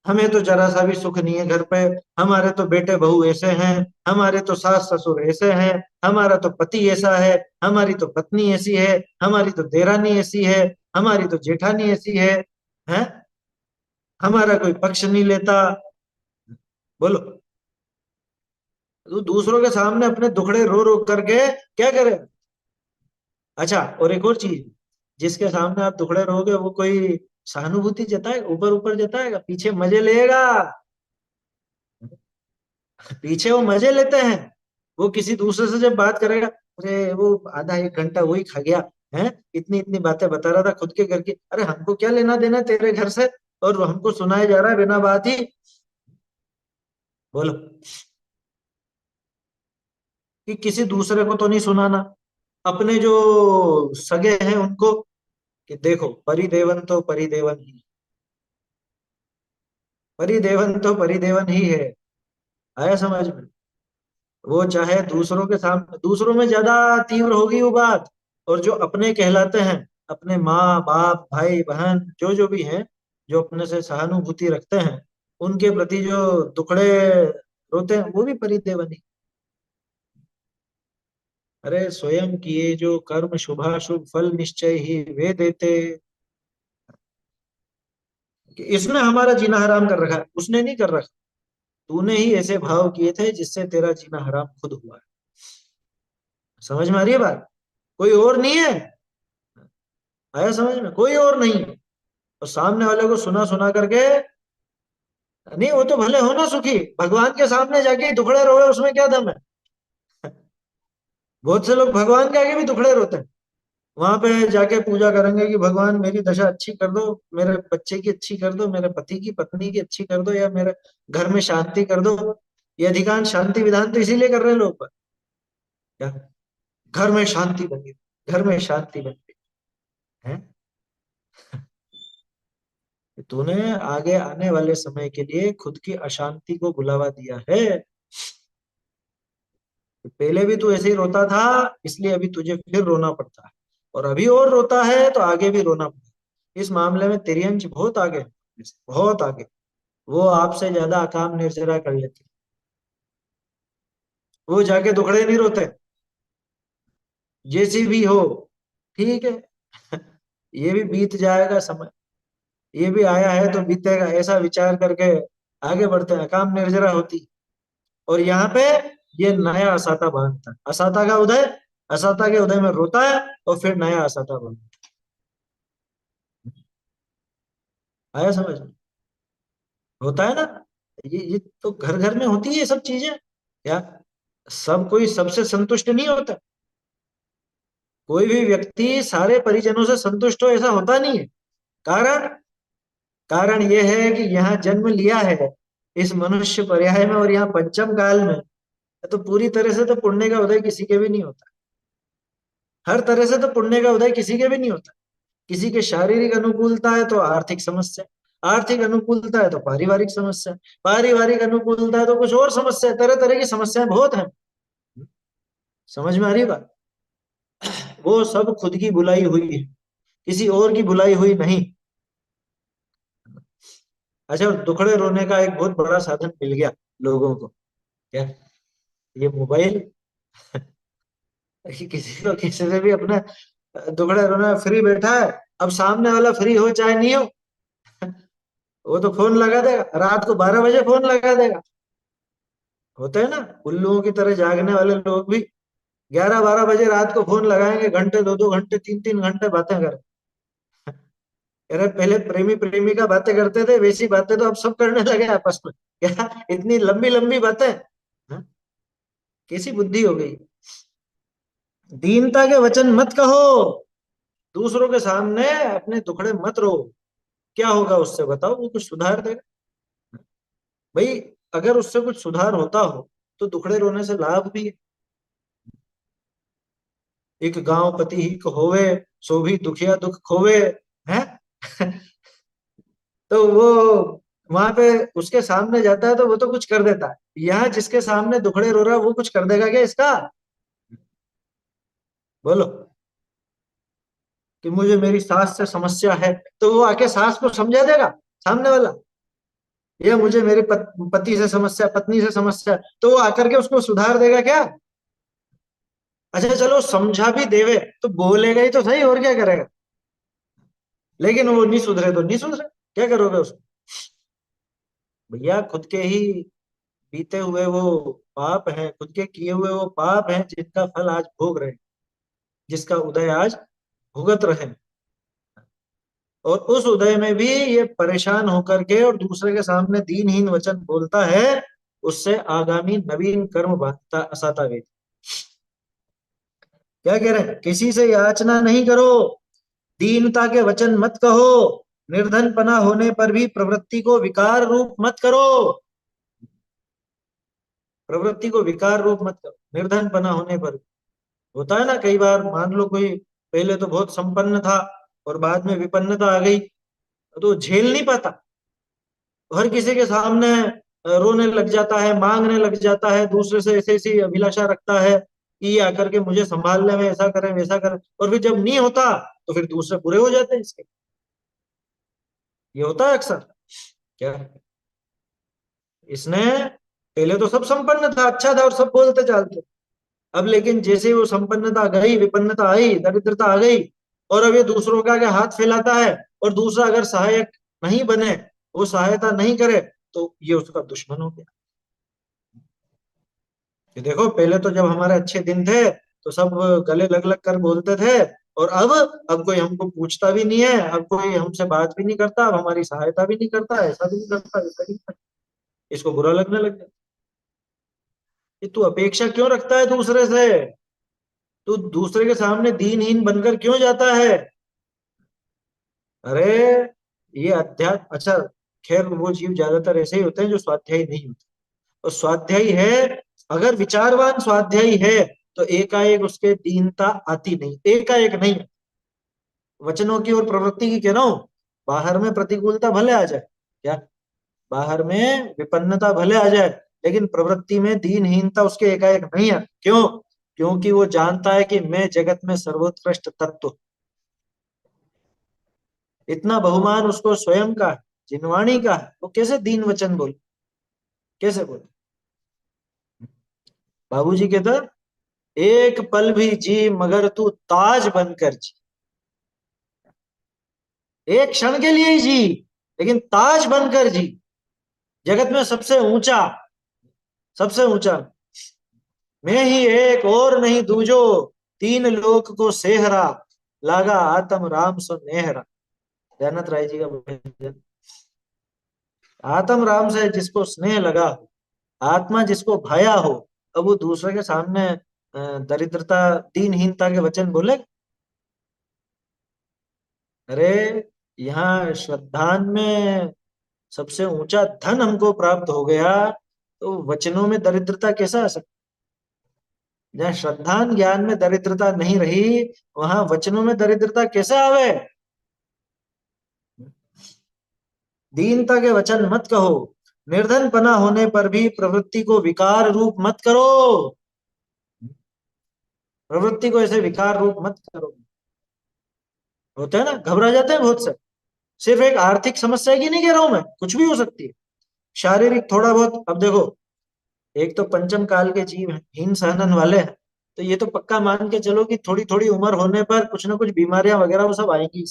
हमें तो जरा सा भी सुख नहीं है घर पे। हमारे तो बेटे बहू ऐसे हैं, हमारे तो सास ससुर ऐसे हैं, हमारा तो पति ऐसा है, हमारी तो पत्नी ऐसी है, हमारी तो देरानी ऐसी है, हमारी तो जेठानी ऐसी है, हमारा कोई पक्ष नहीं लेता। बोलो, तो दूसरों के सामने अपने दुखड़े रो रो करके क्या करे? अच्छा, और एक और चीज, जिसके सामने आप दुखड़े रहोगे वो कोई सहानुभूति जताए, ऊपर ऊपर जताएगा? पीछे मजे लेगा, पीछे वो मजे लेते हैं। वो किसी दूसरे से जब बात करेगा, अरे वो आधा एक घंटा वही खा गया है, इतनी इतनी बातें बता रहा था खुद के घर की, अरे हमको क्या लेना देना तेरे घर से, और हमको सुनाया जा रहा है बिना बात ही। बोलो, कि किसी दूसरे को तो नहीं सुनाना, अपने जो सगे हैं उनको, कि देखो परिदेवन तो परिदेवन ही, परिदेवन तो परिदेवन ही है। आया समझ में? वो चाहे दूसरों के सामने, दूसरों में ज्यादा तीव्र होगी वो बात, और जो अपने कहलाते हैं, अपने माँ बाप भाई बहन जो जो भी हैं, जो अपने से सहानुभूति रखते हैं, उनके प्रति जो दुखड़े रोते हैं, वो भी परिदेवनी। अरे स्वयं किए जो कर्म शुभाशुभ फल निश्चय ही वे देते। कि इसने हमारा जीना हराम कर रखा है, उसने नहीं कर रखा, तूने ही ऐसे भाव किए थे जिससे तेरा जीना हराम खुद हुआ है। समझ में आ रही है बात? कोई और नहीं है। आया समझ में? कोई और नहीं है। और सामने वाले को सुना सुना करके, नहीं वो तो भले हो ना सुखी, भगवान के सामने जाके ही दुखड़े रोए, उसमें क्या दम है? बहुत से लोग भगवान के आगे भी दुखड़े रोते हैं, वहां पे जाके पूजा करेंगे कि भगवान मेरी दशा अच्छी कर दो, मेरे बच्चे की अच्छी कर दो, मेरे पति की पत्नी की अच्छी कर दो, या मेरे घर में शांति कर दो। ये अधिकांश शांति विधान तो इसीलिए कर रहे हैं लोग। क्या? घर में शांति बनी, घर में शांति बन गई है। तूने आगे आने वाले समय के लिए खुद की अशांति को बुलावा दिया है। पहले भी तू ऐसे ही रोता था, इसलिए अभी तुझे फिर रोना पड़ता है, और अभी और रोता है तो आगे भी रोना पड़ेगा। इस मामले में तेरी अंश बहुत आगे है, बहुत आगे। वो आपसे ज्यादा काम निर्जरा कर लेती, वो जाके दुखड़े नहीं रोते। जैसी भी हो, ठीक है, ये भी बीत जाएगा समय, ये भी आया है तो बीतेगा, ऐसा विचार करके आगे बढ़ते हैं, काम निर्जरा होती। और यहाँ पे ये नया असाता बांधता है, असाता का उदय, असाता के उदय में रोता है, और फिर नया असाता बांधता है। आया समझ में? होता है ना? ये तो घर घर में होती है ये सब चीजें। क्या? सब कोई सबसे संतुष्ट नहीं होता, कोई भी व्यक्ति सारे परिजनों से संतुष्ट हो ऐसा होता नहीं है। कारण, कारण ये है कि यहाँ जन्म लिया है इस मनुष्य पर्याय में, और यहाँ पंचम काल में, तो पूरी तरह से तो पुण्य का उदय किसी के भी नहीं होता। हर तरह से तो पुण्य का उदय किसी के भी नहीं होता। किसी के शारीरिक अनुकूलता है तो आर्थिक समस्या, आर्थिक अनुकूलता है तो पारिवारिक समस्या, पारिवारिक अनुकूलता है तो कुछ और समस्या, तरह तरह की समस्याएं बहुत हैं। समझ में आ रही है बात? वो सब खुद की बुलाई हुई है, किसी और की बुलाई हुई नहीं। अच्छा, और दुखड़े रोने का एक बहुत बड़ा साधन मिल गया लोगों को। क्या? ये मोबाइल। कि किसी को किसी से भी अपना दुखड़े रोना, फ्री बैठा है, अब सामने वाला फ्री हो चाहे नहीं हो, वो तो फोन लगा देगा, रात को 12 बजे फोन लगा देगा। होते हैं ना उल्लुओं की तरह जागने वाले लोग भी, 11-12 बजे रात को फोन लगाएंगे, घंटे 2-2 घंटे 3-3 घंटे बातें कर। अरे पहले प्रेमी प्रेमिका बातें करते थे, वैसी बातें तो अब सब करने लगे आपस में। क्या? इतनी लंबी लंबी बातें। हाँ? कैसी बुद्धि हो गई? दीनता के वचन मत कहो, दूसरों के सामने अपने दुखड़े मत रो। क्या होगा उससे बताओ? वो कुछ सुधार देगा भाई? अगर उससे कुछ सुधार होता हो तो दुखड़े रोने से लाभ भी है। एक गांव पति ही को होवे, सो भी दुखिया दुख खोवे, है। तो वो वहां पे उसके सामने जाता है तो वो तो कुछ कर देता है, यहाँ जिसके सामने दुखड़े रो रहा है वो कुछ कर देगा क्या इसका? बोलो। कि मुझे मेरी सास से समस्या है, तो वो आके सास को समझा देगा सामने वाला? या मुझे मेरे पति से समस्या, पत्नी से समस्या, तो वो आकर के उसको सुधार देगा क्या? अच्छा चलो समझा भी देवे तो बोलेगा ही तो सही, और क्या करेगा? लेकिन वो नहीं सुधरे तो नहीं सुधरे, क्या करोगे उसको? भैया खुद के ही बीते हुए वो पाप हैं, खुद के किए हुए वो पाप हैं जिनका फल आज भोग रहे हैं, जिसका उदय आज भुगत रहे हैं। और उस उदय में भी ये परेशान होकर के और दूसरे के सामने दीनहीन वचन बोलता है, उससे आगामी नवीन कर्म बांधता असाता वेद। क्या कह रहे हैं? किसी से याचना नहीं करो, दीनता के वचन मत कहो, निर्धन पना होने पर भी प्रवृत्ति को विकार रूप मत करो। प्रवृत्ति को विकार रूप मत करो, निर्धन पना होने पर। होता है ना कई बार, मान लो कोई पहले तो बहुत संपन्न था और बाद में विपन्नता आ गई, तो झेल नहीं पाता, हर किसी के सामने रोने लग जाता है, मांगने लग जाता है, दूसरे से ऐसी ऐसी अभिलाषा रखता है कि ये आकर के मुझे संभालने में ऐसा करें वैसा करें, और फिर जब नहीं होता तो फिर दूसरे बुरे हो जाते हैं इसके। ये होता है अक्सर। क्या इसने पहले तो सब संपन्न था, अच्छा था और सब बोलते चालते, अब लेकिन जैसे ही वो संपन्नता गई, विपन्नता आई, दरिद्रता आ गई, और अब ये दूसरों का आगे हाथ फैलाता है, और दूसरा अगर सहायक नहीं बने, वो सहायता नहीं करे, तो ये उसका दुश्मन हो गया। कि देखो पहले तो जब हमारे अच्छे दिन थे तो सब गले लग लग कर बोलते थे, और अब कोई हमको पूछता भी नहीं है, अब कोई हमसे बात भी नहीं करता, अब हमारी सहायता भी नहीं करता, ऐसा भी नहीं करता, वैसा भी नहीं करता। इसको बुरा लगने लग गया कि तू अपेक्षा क्यों रखता है दूसरे से, तू दूसरे के सामने दीनहीन बनकर क्यों जाता है? अरे ये अध्यात्म, अच्छा खैर वो जीव ज्यादातर ऐसे ही होते हैं जो स्वाध्यायी नहीं होते, और स्वाध्यायी है, अगर विचारवान स्वाध्यायी है तो एकाएक उसके दीनता आती नहीं, एकाएक नहीं। वचनों की और प्रवृत्ति की कह रहा हूं, बाहर में प्रतिकूलता भले आ जाए, क्या, बाहर में विपन्नता भले आ जाए, लेकिन प्रवृत्ति में दीनहीनता उसके एकाएक नहीं है। क्यों? क्योंकि वो जानता है कि मैं जगत में सर्वोत्कृष्ट तत्व, इतना बहुमान उसको स्वयं का है, जिनवाणी का है, वो कैसे दीन वचन बोले, कैसे बोले? बाबूजी कहता, एक पल भी जी मगर तू ताज बनकर जी, एक क्षण के लिए ही जी, लेकिन ताज बनकर जी, जगत में सबसे ऊंचा, सबसे ऊंचा। मैं ही एक और नहीं दूजो, तीन लोक को सेहरा, लागा आत्म राम सो नेहरा। जयनाथ राय जी का भजन। आत्म राम से जिसको स्नेह लगा हो, आत्मा जिसको भाया हो, अब वो दूसरे के सामने दरिद्रता, दीनहीनता के वचन बोले? अरे यहाँ श्रद्धान में सबसे ऊंचा धन हमको प्राप्त हो गया, तो वचनों में दरिद्रता कैसा आ सकती? जहाँ श्रद्धान ज्ञान में दरिद्रता नहीं रही, वहां वचनों में दरिद्रता कैसे आवे? दीनता के वचन मत कहो, निर्धन पना होने पर भी प्रवृत्ति को विकार रूप मत करो, प्रवृत्ति को ऐसे विकार रूप मत करो। होता है ना, घबरा जाते हैं बहुत से। सिर्फ एक आर्थिक समस्या की नहीं कह रहा हूं मैं, कुछ भी हो सकती है, शारीरिक थोड़ा बहुत। अब देखो, एक तो पंचम काल के जीव हैं, हीन सहनन वाले हैं, तो ये तो पक्का मान के चलो कि थोड़ी थोड़ी उम्र होने पर कुछ ना कुछ बीमारियां वगैरह वो सब आएंगी।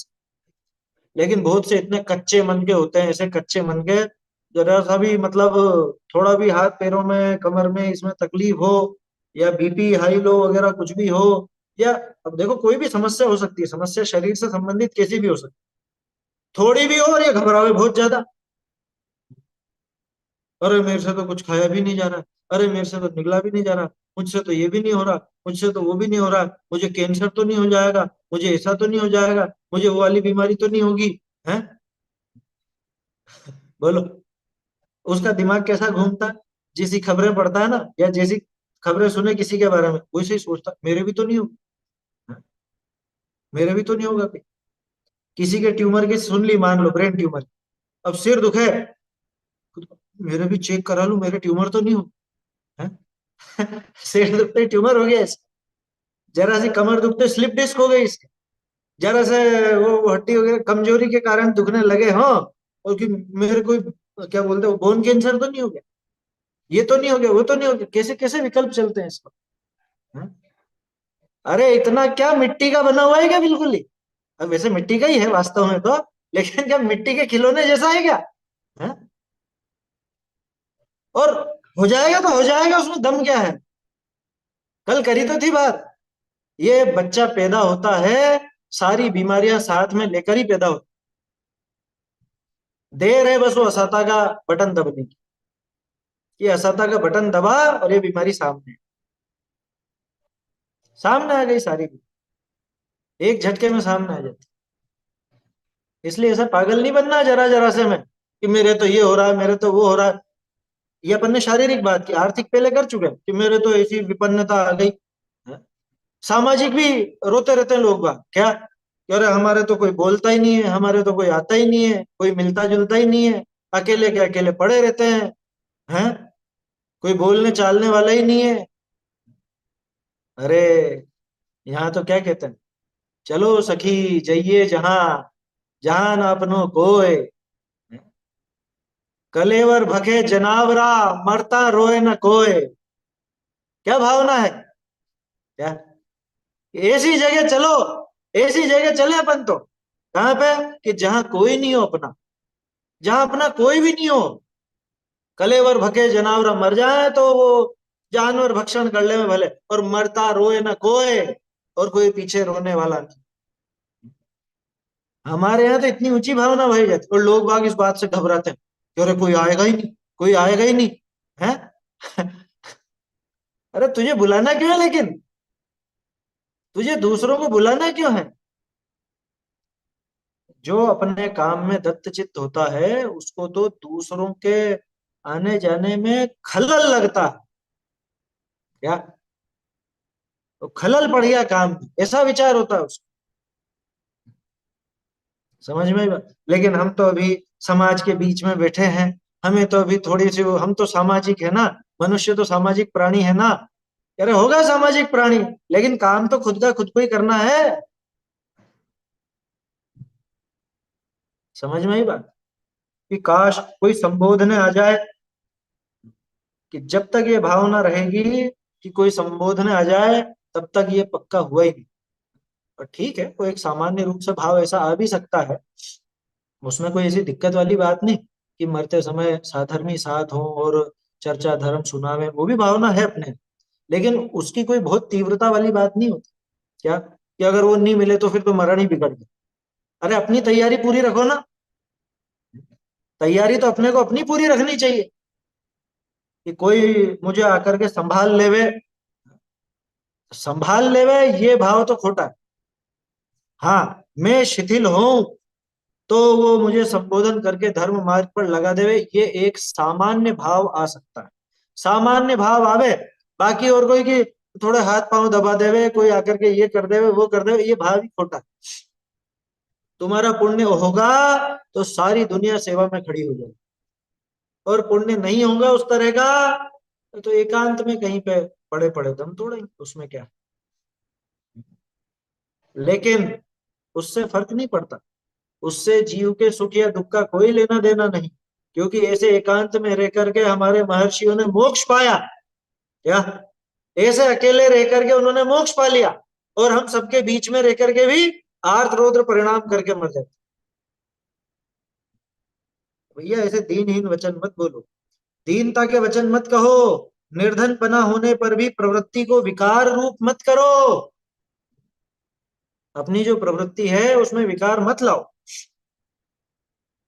लेकिन बहुत से इतने कच्चे मन के होते हैं, ऐसे कच्चे मन के, जरा सा भी मतलब थोड़ा भी हाथ पैरों में कमर में इसमें तकलीफ हो, या बीपी हाई लो वगैरह कुछ भी हो, या अब देखो कोई भी समस्या हो सकती है, समस्या शरीर से संबंधित कैसी भी हो सकती है, थोड़ी भी हो और ये घबरावे बहुत ज्यादा। अरे मेरे से तो कुछ खाया भी नहीं जा रहा, अरे मेरे से तो निकला भी नहीं जा रहा, मुझसे तो ये भी नहीं हो रहा, मुझसे तो वो भी नहीं हो रहा, मुझे कैंसर तो नहीं हो जाएगा, मुझे ऐसा तो नहीं हो जाएगा, मुझे वो वाली बीमारी तो नहीं होगी, है। बोलो, उसका दिमाग कैसा घूमता है? जैसी खबरें पढ़ता है ना, या जैसी खबरें सुने किसी के बारे में, वैसे ही सोचता मेरे भी तो नहीं होगी। मेरे भी तो नहीं होगा। किसी के ट्यूमर की सुन ली, मान लो ब्रेन ट्यूमर, अब सिर दुखे, मेरे भी चेक करा लूं, मेरे ट्यूमर तो नहीं हो है? सिर दुखते ट्यूमर हो गया इसका, जरा सी कमर दुखते स्लिप डिस्क हो गई इसकी, जरा से वो हड्डी वगैरह कमजोरी के कारण दुखने लगे, हाँ, और कि मेरे कोई क्या बोलते हैं बोन कैंसर तो नहीं हो गया, ये तो नहीं हो गया, वो तो नहीं हो गया, कैसे कैसे विकल्प चलते हैं इसको। हाँ? अरे इतना क्या मिट्टी का बना हुआ है क्या, बिल्कुल ही। अब वैसे मिट्टी का ही है वास्तव में तो, लेकिन क्या मिट्टी के खिलौने जैसा है क्या? हाँ? और हो जाएगा तो हो जाएगा, उसमें दम क्या है। कल करी तो थी बात, ये बच्चा पैदा होता है, सारी बीमारियां साथ में लेकर ही पैदा होता, देर है बस वो असाता का बटन दबने की, ये असाता का बटन दबा और ये बीमारी सामने, सामने आ गई सारी, एक झटके में सामने आ जाती। इसलिए ऐसा पागल नहीं बनना जरा जरा से में, कि मेरे तो ये हो रहा है, मेरे तो वो हो रहा है। ये अपन ने शारीरिक बात की, आर्थिक पहले कर चुके हैं कि मेरे तो ऐसी विपन्नता आ गई। सामाजिक भी रोते रहते हैं लोग बाग क्या, कि अरे हमारे तो कोई बोलता ही नहीं है, हमारे तो कोई आता ही नहीं है, कोई मिलता जुलता ही नहीं है, अकेले के अकेले पड़े रहते हैं, कोई बोलने चालने वाला ही नहीं है। अरे यहाँ तो क्या कहते हैं, चलो सखी जाइए जहां, जहां न अपनो कोय, कलेवर भखे जनावरा, मरता रोए न कोय। क्या भावना है क्या, ऐसी जगह चलो, ऐसी जगह चले अपन तो, कहां पे, कि जहां कोई नहीं हो अपना, जहां अपना कोई भी नहीं हो। कलेवर भके जनावर मर जाए तो वो जानवर भक्षण कर ले में भले, और मरता रोए ना कोई, और कोई पीछे रोने वाला नहीं। हमारे यहाँ तो इतनी ऊंची भावना भाई जाती, और लोग बाग इस बात से घबराते हैं कि अरे कोई आएगा ही नहीं, कोई आएगा ही नहीं है। अरे तुझे बुलाना क्यों है लेकिन, तुझे दूसरों को बुलाना क्यों है। जो अपने काम में दत्तचित्त होता है उसको तो दूसरों के आने जाने में खलल लगता है क्या, तो खलल पड़ गया काम में, ऐसा विचार होता है उसको। समझ में आई बात, लेकिन हम तो अभी समाज के बीच में बैठे हैं, हमें तो अभी थोड़ी सी हम तो सामाजिक है ना, मनुष्य तो सामाजिक प्राणी है ना। अरे होगा सामाजिक प्राणी, लेकिन काम तो खुद का खुद को ही करना है। समझ में आई बात, कि काश कोई संबोधने आ जाए, कि जब तक ये भावना रहेगी कि कोई संबोधने आ जाए, तब तक ये पक्का हुआ ही नहीं। और ठीक है, कोई एक सामान्य रूप से भाव ऐसा आ भी सकता है, उसमें कोई ऐसी दिक्कत वाली बात नहीं, कि मरते समय साधर्मी साथ हो और चर्चा धर्म सुनावे, वो भी भावना है अपने, लेकिन उसकी कोई बहुत तीव्रता वाली बात नहीं होती क्या, कि अगर वो नहीं मिले तो फिर तो मरण ही बिगड़ गया। अरे अपनी तैयारी पूरी रखो ना, तैयारी तो अपने को अपनी पूरी रखनी चाहिए, कि कोई मुझे आकर के संभाल लेवे, ये भाव तो खोटा है। हाँ, मैं शिथिल हूं तो वो मुझे संबोधन करके धर्म मार्ग पर लगा देवे, ये एक सामान्य भाव आ सकता है, सामान्य भाव आवे। बाकी और कोई की थोड़े हाथ पांव दबा देवे, कोई आकर के ये कर देवे वो कर देवे, ये भाव ही खोटा है। तुम्हारा पुण्य होगा तो सारी दुनिया सेवा में खड़ी हो जाएगी, और पुण्य नहीं होगा उस तरह का, तो एकांत में कहीं पे पड़े पड़े दम तोड़ेंगे, उसमें क्या। लेकिन उससे फर्क नहीं पड़ता, उससे जीव के सुख या दुख का कोई लेना देना नहीं, क्योंकि ऐसे एकांत में रह करके हमारे महर्षियों ने मोक्ष पाया क्या, ऐसे अकेले रह करके उन्होंने मोक्ष पा लिया, और हम सबके बीच में रह करके भी आर्त रौद्र परिणाम करके मर जाते। भैया ऐसे दीनहीन वचन मत बोलो, दीनता के वचन मत कहो, निर्धन पना होने पर भी प्रवृत्ति को विकार रूप मत करो, अपनी जो प्रवृत्ति है उसमें विकार मत लाओ।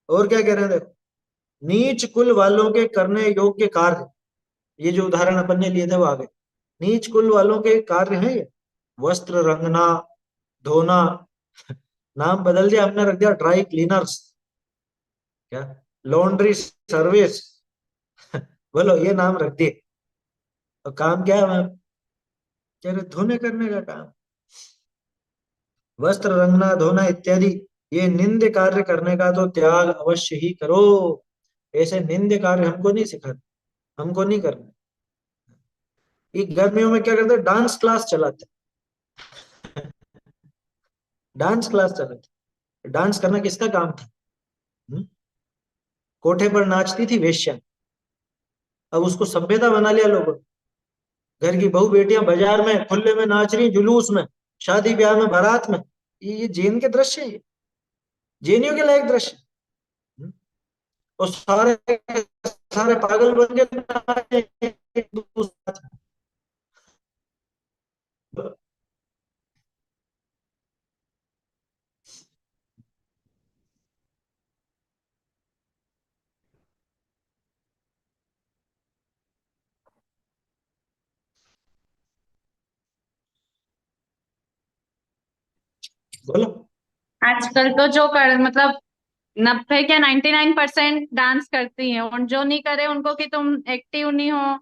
और क्या कह रहे हैं देखो, नीच कुल वालों के करने योग्य कार्य, ये जो उदाहरण अपन ने लिए थे वो आगे, नीच कुल वालों के कार्य है ये, वस्त्र रंगना, धोना, नाम बदल दिया हमने, रख दिया ड्राई क्लीनर्स, क्या, लॉन्ड्री सर्विस, बोलो ये नाम रख दिए। और काम क्या है, कह रहे धोने करने का काम, वस्त्र रंगना धोना इत्यादि, ये निंद्य कार्य करने का तो त्याग अवश्य ही करो। ऐसे निंद्य कार्य हमको नहीं सिखाते, हमको नहीं करना। ये गर्मियों में क्या करते हैं, डांस क्लास चलाते हैं। डांस क्लास चलाते। डांस करना किसका काम था? हम्म? कोठे पर नाचती थी वेश्या, अब उसको सभ्यता बना लिया लोगों ने। घर की बहू बेटियां बाजार में खुले में नाच रही, जुलूस में, शादी ब्याह में, बारात में। ये जैन के दृश्य है, ये जैनियों के लायक दृश्य। हम्म? और सारे सारे पागल बन के नाचे एक दूसरे के साथ। बोलो। आजकल तो जो कर मतलब 90 क्या 99% डांस करती हैं, और जो नहीं करे उनको कि तुम एक्टिव नहीं हो,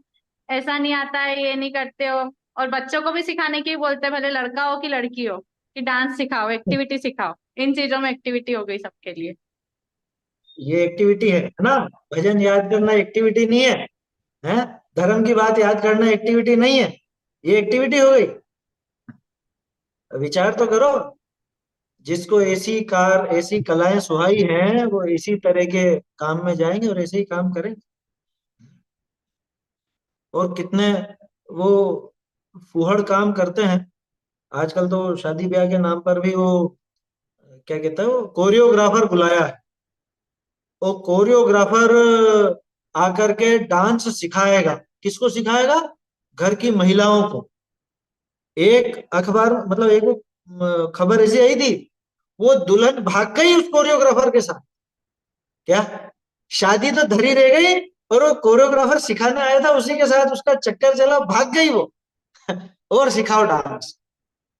ऐसा नहीं आता है, ये नहीं करते हो। और बच्चों को भी सिखाने की बोलते हैं, भले लड़का हो कि लड़की हो, कि डांस सिखाओ, एक्टिविटी सिखाओ। इन चीजों में एक्टिविटी हो गई सबके लिए। ये एक्टिविटी है ना? भजन याद करना एक्टिविटी नहीं है? हैं? धर्म की बात याद करना एक्टिविटी नहीं है? ये एक्टिविटी हो गई? विचार तो करो। जिसको ऐसी कार ऐसी कलाएं सुहाई हैं, वो इसी तरह के काम में जाएंगे और ऐसे ही काम करेंगे। और कितने वो फूहड़ काम करते हैं। आजकल तो शादी ब्याह के नाम पर भी वो क्या कहता है, वो कोरियोग्राफर बुलाया है। वो कोरियोग्राफर आकर के डांस सिखाएगा। किसको सिखाएगा? घर की महिलाओं को। एक अखबार मतलब एक वो खबर ऐसी आई थी, वो दुल्हन भाग गई उस कोरियोग्राफर के साथ। क्या? शादी तो धरी रह गई, और वो कोरियोग्राफर सिखाने आया था उसी के साथ उसका चक्कर चला, भाग गई वो। और सिखाओ डांस।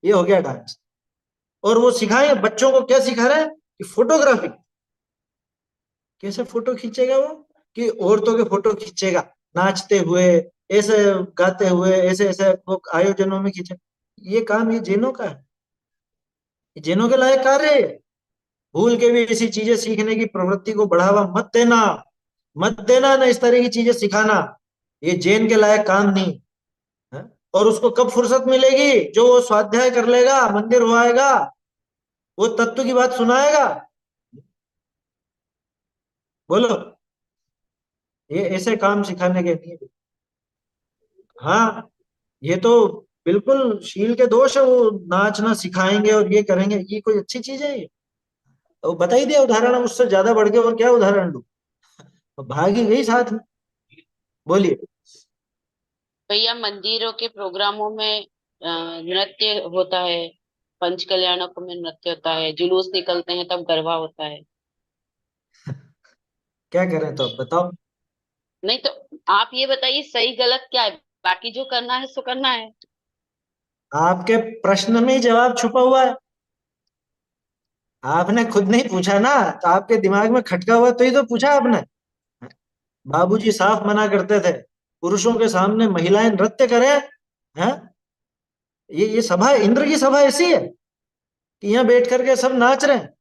ये हो गया डांस। और वो सिखाए बच्चों को, क्या सिखा रहा है कि फोटोग्राफी। कैसे फोटो खींचेगा वो? कि औरतों के फोटो खींचेगा नाचते हुए, ऐसे गाते हुए, ऐसे ऐसे वो आयोजनों में खींचे। ये काम ये जैनों का है, ये जैनों के लायक कार्य है। भूल के भी ऐसी चीजें सीखने की प्रवृत्ति को बढ़ावा मत देना। मत देना ना इस तरह की चीजें सिखाना। ये जैन के लायक काम नहीं है। और उसको कब फुर्सत मिलेगी? जो वो स्वाध्याय कर लेगा, मंदिर हो आएगा, वो तत्व की बात सुनाएगा। बोलो। ये ऐसे काम सिखाने के नहीं है। हाँ, ये तो बिल्कुल शील के दोष है। वो नाचना सिखाएंगे और ये करेंगे, ये कोई अच्छी चीज है ये? तो बता ही दिया उदाहरण, उससे ज्यादा बढ़ के और क्या उदाहरण दूं? तो भाग ही गई साथ में। बोलिए। भैया मंदिरों के प्रोग्रामों में नृत्य होता है, पंच कल्याणकों में नृत्य होता है, जुलूस निकलते हैं तब गरबा होता है। क्या करें तो अब बताओ। नहीं तो आप ये बताइए सही गलत क्या है, बाकी जो करना है सो करना है। आपके प्रश्न में ही जवाब छुपा हुआ है। आपने खुद नहीं पूछा ना, तो आपके दिमाग में खटका हुआ तो ही तो पूछा आपने। बाबूजी साफ मना करते थे, पुरुषों के सामने महिलाएं नृत्य करें। हैं? ये सभा, इंद्र की सभा ऐसी है कि यहाँ बैठ करके सब नाच रहे हैं।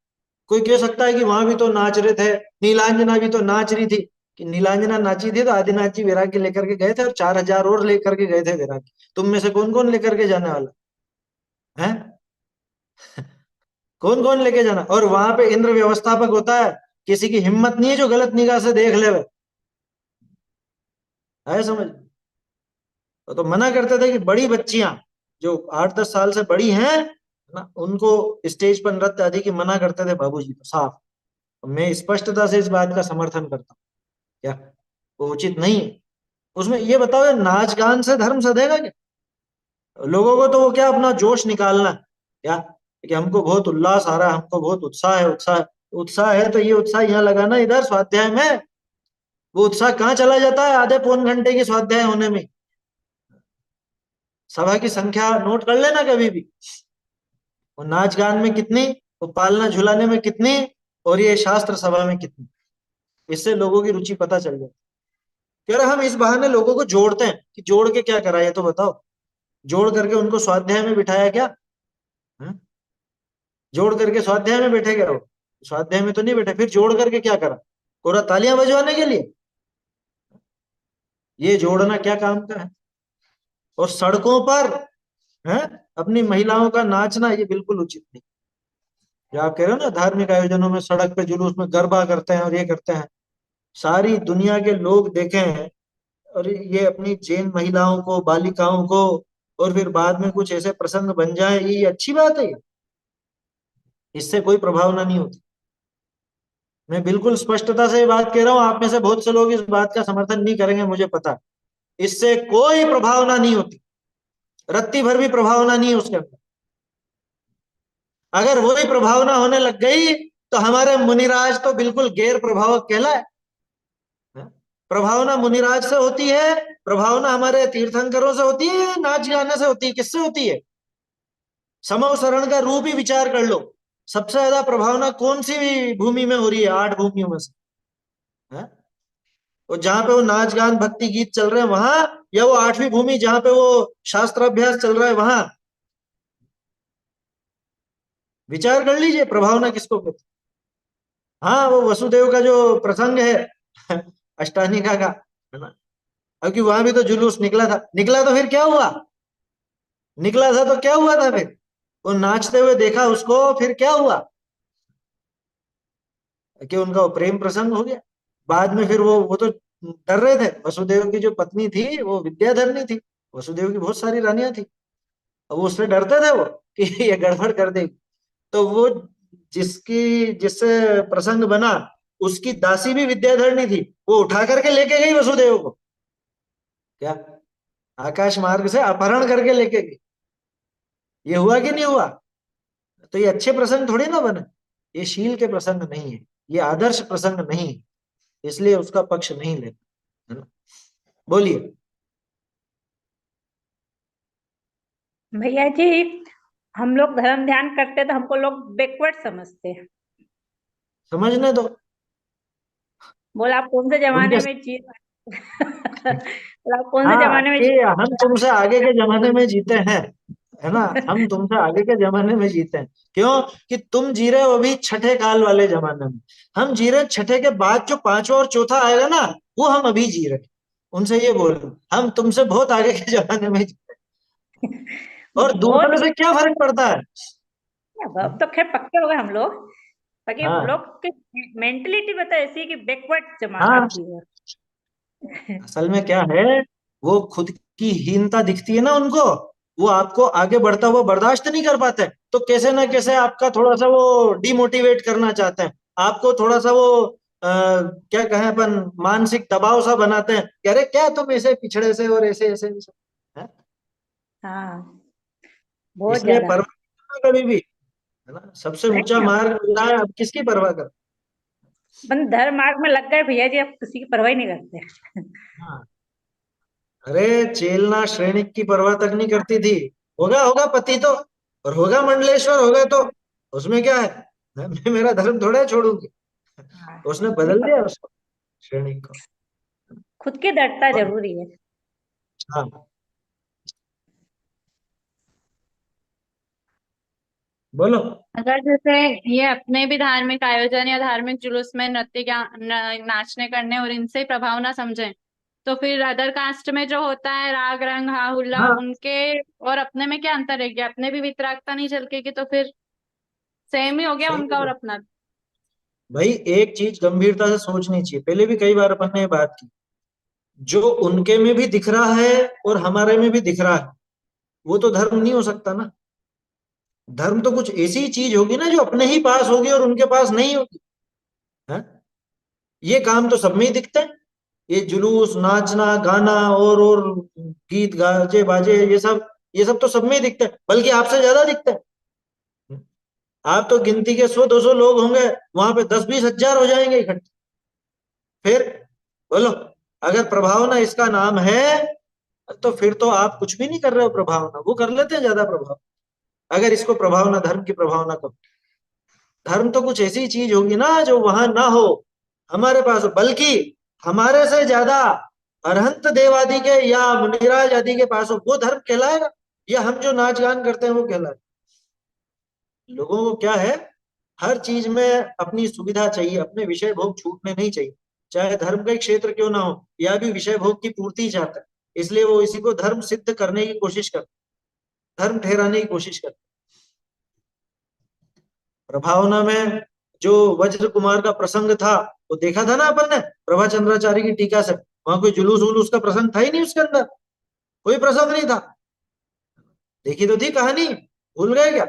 कोई कह सकता है कि वहां भी तो नाच रहे थे, नीलांजना भी तो नाच रही थी। कि नीलांजना नाची थी तो आदिनाथ जी वैराग्य लेकर के गए थे, और 4,000 और लेकर के गए थे वैराग्य। तुम में से कौन कौन लेकर के जाने वाला है? कौन कौन लेके जाना? और वहां पे इंद्र व्यवस्थापक होता है, किसी की हिम्मत नहीं है जो गलत निगाह से देख ले। है समझ? तो मना करते थे कि बड़ी बच्चियां जो 8-10 साल से बड़ी हैं ना, उनको स्टेज पर नृत्य आदि की मना करते थे बाबूजी, तो साफ। मैं स्पष्टता से इस बात का समर्थन करता हूँ। क्या वो उचित नहीं है? उसमें ये बताओ, ये नाच गान से धर्म सधेगा क्या? लोगों को तो वो क्या, अपना जोश निकालना है क्या, कि हमको बहुत उल्लास आ रहा है, हमको बहुत उत्साह है। उत्साह उत्साह है तो ये उत्साह यहाँ लगाना इधर स्वाध्याय में। वो उत्साह कहाँ चला जाता है आधे पौन घंटे की स्वाध्याय होने में? सभा की संख्या नोट कर लेना कभी भी। वो नाच गान में कितनी, वो पालना झुलाने में कितनी, और ये शास्त्र सभा में कितनी। इससे लोगों की रुचि पता चल जाती है। यार हम इस बहाने लोगों को जोड़ते हैं, कि जोड़ के क्या करा ये तो बताओ। जोड़ करके उनको स्वाध्याय में बिठाया क्या? हैं? जोड़ करके स्वाध्याय में बैठे गए हो? स्वाध्याय में तो नहीं बैठे, फिर जोड़ करके क्या करा? पूरा तालियां बजवाने के लिए? ये जोड़ना क्या काम का है? और सड़कों पर है अपनी महिलाओं का नाचना, ये बिल्कुल उचित नहीं। जो आप कह रहे हो ना, धार्मिक आयोजनों में सड़क पे जुलूस में गरबा करते हैं और ये करते हैं, सारी दुनिया के लोग देखे हैं, और ये अपनी जैन महिलाओं को, बालिकाओं को, और फिर बाद में कुछ ऐसे प्रसंग बन जाए, ये अच्छी बात है? इससे कोई प्रभावना नहीं होती। मैं बिल्कुल स्पष्टता से ये बात कह रहा हूं, आप में से बहुत से लोग इस बात का समर्थन नहीं करेंगे, मुझे पता है। इससे कोई प्रभावना नहीं होती, रत्ती भर भी प्रभावना नहीं है उसके अंदर। अगर वही प्रभावना होने लग गई तो हमारे मुनिराज तो बिल्कुल गैर प्रभावक कहलाए। प्रभावना मुनिराज से होती है, प्रभावना हमारे तीर्थंकरों से होती है, नाच गाने से होती है? किससे होती है? समवसरण का रूप ही विचार कर लो, सबसे ज्यादा प्रभावना कौन सी भूमि में हो रही है? 8 भूमियों में से है? और जहां पे वो नाच गान भक्ति गीत चल रहे हैं वहां, या वो 8वीं भूमि जहां पे वो शास्त्राभ्यास चल रहा है वहां? विचार कर लीजिए प्रभावना किसको कहते हैं। हाँ, वो वसुदेव का जो प्रसंग है अष्टानिका का, है ना, क्योंकि वहां भी तो जुलूस निकला था। निकला तो फिर क्या हुआ? निकला था तो क्या हुआ था फिर? वो नाचते हुए देखा उसको, फिर क्या हुआ? कि उनका वो प्रेम प्रसंग हो गया। बाद में फिर वो तो डर रहे थे। वसुदेव की जो पत्नी थी वो विद्याधरनी थी, वसुदेव की बहुत सारी रानियां थी, अब वो उससे डरते थे वो कि ये गड़बड़ कर देगी। तो वो जिससे प्रसंग बना, उसकी दासी भी विद्याधरणी थी, वो उठा करके लेके गई वसुदेव को। क्या? आकाश मार्ग से अपहरण करके लेके गई। ये हुआ कि नहीं हुआ? तो ये अच्छे प्रसंग थोड़ी ना बने, ये शील के प्रसंग नहीं है, ये आदर्श प्रसंग नहीं है, इसलिए उसका पक्ष नहीं लेता, है ना। बोलिए। भैया जी, हम लोग धर्म ध्यान करते तो हमको लोग बैकवर्ड समझते हैं। समझने दो। बोला आप कौन से उनके जमाने में जी बोला आप कौन से हाँ, जमाने में कि जी। हम तुमसे आगे के जमाने में जीते हैं, है ना, हम तुमसे आगे के जमाने में जीते हैं। क्यों? कि तुम जी रहे हो अभी छठे काल वाले जमाने में, हम जी रहे हैं छठे के बाद जो पांचवा और चौथा आएगा ना, वो हम अभी जी रहे हैं। उनसे ये बोल रहे हैं, हम तुमसे बहुत आगे के जमाने में जीते हैं। और बहुत दूसरे से क्या फर्क पड़ता है? अब तो खैर पक्के हो गए हम लोग, बाकी हम हाँ लोग की मेंटलिटी बता ऐसी है कि बैकवर्ड जमा हाँ, आती है। असल में क्या है, वो खुद की हीनता दिखती है ना उनको, वो आपको आगे बढ़ता हुआ बर्दाश्त नहीं कर पाते, तो कैसे ना कैसे आपका थोड़ा सा वो डिमोटिवेट करना चाहते हैं, आपको थोड़ा सा वो क्या कहें अपन, मानसिक दबाव सा बनाते हैं कि अरे क्या तुम ऐसे पिछड़े से और ऐसे ऐसे ऐसे, है? हाँ, बहुत इसलिए ज्यादा। परवाह नहीं करना कभी भी, है ना, सबसे ऊंचा नहीं, मार्ग मिल रहा है, अब किसकी परवाह कर? अपन धर्म मार्ग में लग गए भैया जी, अब किसी की परवाह ही नहीं करते। हाँ, अरे चेलना श्रेणिक की परवाह तक नहीं करती थी। होगा होगा पति तो, और होगा मंडलेश्वर, होगा तो उसमें क्या है? मैं मेरा धर्म थोड़ा छोड़ूंगी। हाँ, उसने नहीं बदल दिया पता, उसको, श्रेणिक को। खुद की दृढ़ता और जरूरी है। हाँ, बोलो। अगर जैसे ये अपने भी धार्मिक आयोजन या धार्मिक जुलूस में नृत्य नाचने करने और इनसे ही प्रभाव ना समझें, तो फिर अदर कास्ट में जो होता है राग रंग हा हुल्ला, हाँ उनके और अपने में क्या अंतर है? क्या अपने भी वितरागता नहीं झलकेगी? तो फिर सेम ही हो गया सही उनका और है अपना भी। भाई, एक चीज गंभीरता से सोचनी चाहिए, पहले भी कई बार अपन ने ये बात की, जो उनके में भी दिख रहा है और हमारे में भी दिख रहा है, वो तो धर्म नहीं हो सकता ना। धर्म तो कुछ ऐसी चीज होगी ना जो अपने ही पास होगी और उनके पास नहीं होगी, है? ये काम तो सब में ही दिखते हैं, ये जुलूस नाचना गाना और गीत गाजे बाजे, ये सब तो सब में ही दिखते हैं, बल्कि आपसे ज्यादा दिखते हैं। आप तो गिनती के 100-200 लोग होंगे, वहां पे 10-20 हजार हो जाएंगे इकट्ठे। फिर बोलो, अगर प्रभावना इसका नाम है, तो फिर तो आप कुछ भी नहीं कर रहे हो प्रभावना, वो कर लेते हैं ज्यादा प्रभाव। अगर इसको प्रभावना, धर्म की प्रभावना को, धर्म तो कुछ ऐसी चीज होगी ना जो वहां ना हो, हमारे पास हो, बल्कि हमारे से ज्यादा अरहंत देव आदि के या मुनिराज आदि के पास हो, वो धर्म कहलाएगा, या हम जो नाच गान करते हैं वो कहलाएगा? लोगों को क्या है, हर चीज में अपनी सुविधा चाहिए, अपने विषय भोग छूटने नहीं चाहिए, चाहे धर्म का एक क्षेत्र क्यों ना हो, या भी विषय भोग की पूर्ति चाहता है, इसलिए वो इसी को धर्म सिद्ध करने की कोशिश करता, धर्म ठहराने की कोशिश करता। प्रभावना में जो वज्र कुमार का प्रसंग था वो देखा था ना अपन ने प्रभा चंद्राचार्य की टीका से, वहां कोई जुलूस वुलूस का प्रसंग था ही नहीं, उसके अंदर कोई प्रसंग नहीं था। देखी तो थी कहानी, भूल गए क्या?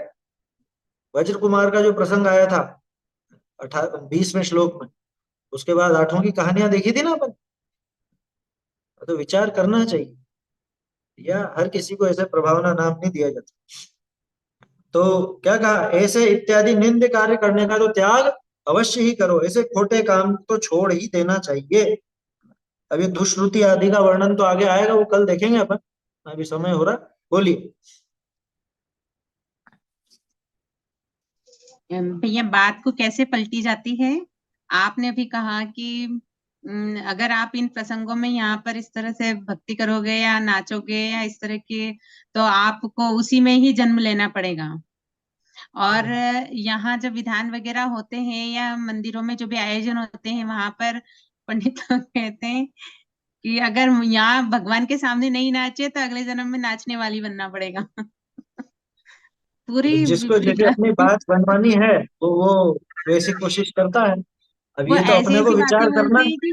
वज्र कुमार का जो प्रसंग आया था 20वें श्लोक में, उसके बाद 8 की कहानियां देखी थी ना अपन। तो विचार करना चाहिए, या हर किसी को ऐसे प्रभावना नाम नहीं दिया जाता। तो क्या कहा, ऐसे इत्यादि निंद कार्य करने का तो त्याग अवश्य ही करो, ऐसे खोटे काम तो छोड़ ही देना चाहिए। अभी दुष्श्रुति आदि का वर्णन तो आगे आएगा, वो कल देखेंगे अपन, अभी समय हो रहा। बोलिए। भैया बात को कैसे पलटी जाती है। आपने अभी कहा कि अगर आप इन प्रसंगों में यहाँ पर इस तरह से भक्ति करोगे या नाचोगे या इस तरह के, तो आपको उसी में ही जन्म लेना पड़ेगा। और यहाँ जब विधान वगैरह होते हैं या मंदिरों में जो भी आयोजन होते हैं, वहां पर पंडित लोग कहते हैं कि अगर यहाँ भगवान के सामने नहीं नाचे तो अगले जन्म में नाचने वाली बनना पड़ेगा। पूरी जिसको जैसे अपनी बात बनवानी है वो वैसी कोशिश करता है। अब वो ये तो ऐसी अपने को ऐसी बातें विचार बोलते करना। हैं कि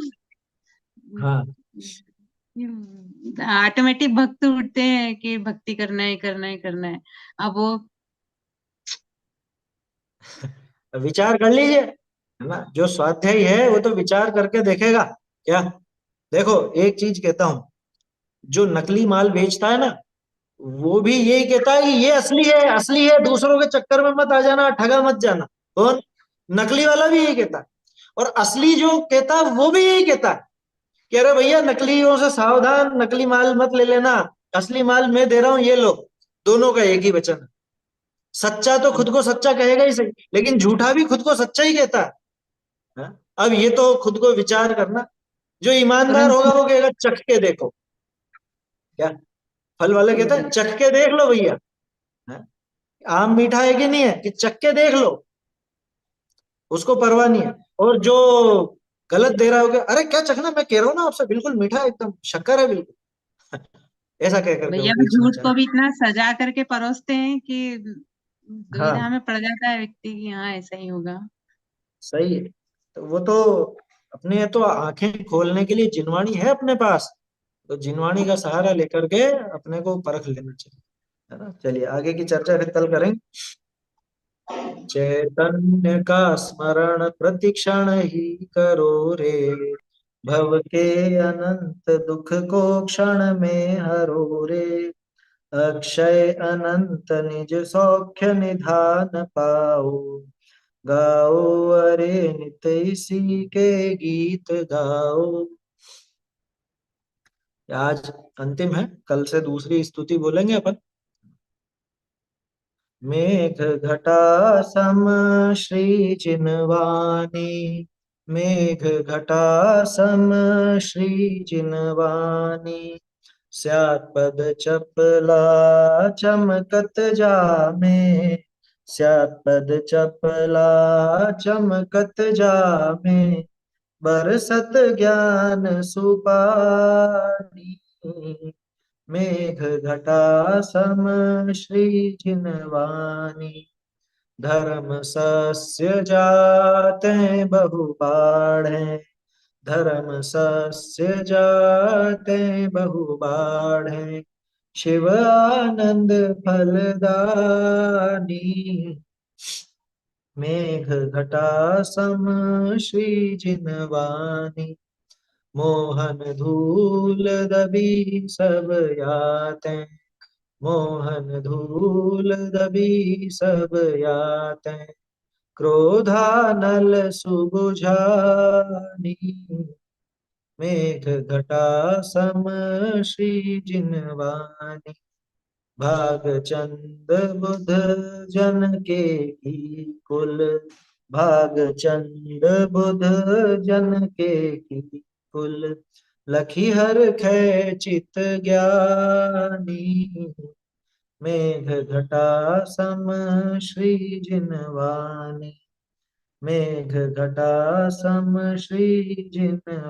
हाँ, ऑटोमेटिक भक्त उठते हैं कि भक्ति करना है करना है करना है। अब वो विचार कर लीजिए, है ना? जो स्वाध्यायी है वो तो विचार करके देखेगा क्या। देखो एक चीज कहता हूं, जो नकली माल बेचता है ना, वो भी यही कहता है कि ये असली है, असली है, दूसरों के चक्कर में मत आ जाना, ठगा मत जाना। कौन? नकली वाला भी यही कहता है। और असली जो कहता है वो भी यही कहता है कि अरे भैया नकलियों से सावधान, नकली माल मत ले लेना, असली माल मैं दे रहा हूं, ये लो। दोनों का एक ही वचन है। सच्चा तो खुद को सच्चा कहेगा ही सही, लेकिन झूठा भी खुद को सच्चा ही कहता है। हाँ? अब ये तो खुद को विचार करना। जो ईमानदार तुरंत होगा वो कहेगा चख के देखो। क्या? फल वाले कहते हैं चख के देख लो भैया, हाँ? आम मीठा है कि नहीं है, कि चख के देख लो, उसको परवाह नहीं है। और जो गलत दे रहा होगा, अरे क्या चखना, मैं कह रहा हूँ ना आपसे बिल्कुल मीठा है, एकदम शक्कर है बिल्कुल, ऐसा कह करके वो भैया वो बीच में झूठ चला। को भी इतना सजा करके परोसते हैं कि हाँ, दुविधा में पड़ जाता है व्यक्ति कि हाँ ऐसा ही होगा। सही है। तो वो तो अपने तो आंखें खोलने के लिए जिनवाणी है अपने पास, तो जिनवाणी का सहारा लेकर के अपने को परख लेना चाहिए, है ना? चलिए आगे की चर्चा फिर कल करेंगे। चैतन्य का स्मरण प्रतिक्षण ही करो रे, भव के अनंत दुख को क्षण में हरो रे, अक्षय अनंत निज सौख्य निधान पाओ, गाओ अरे नित इसी के गीत गाओ। आज अंतिम है, कल से दूसरी स्तुति बोलेंगे अपन। मेघ घटा सम श्री जिनवानी, मेघ घटा सम श्री जिनवानी, स्यात् पद चपला चमकत जामे, स्यात् पद चपला चमकत जामे, बरसत ज्ञान सुपारी, मेघ घटा सम श्री जिनवानी, धर्म सस्य जाते बहु बाढ़े, धर्म सस्य जाते बहु बाढ़े, शिव आनंद फलदानी, मेघ घटा सम श्री जिनवानी, मोहन धूल दबी सब याते, मोहन धूल दबी सब याते, क्रोधानल सुबुझानी, मेघ घटा सम श्री जिनवानी, भाग चंद बुध जन के की कुल, भाग चंद बुध जन के की कुल, लखी हर खे चित ज्ञानी, मेघ घटा सम श्री जिनवानी, मेघ घटा सम श्री जिनवानी।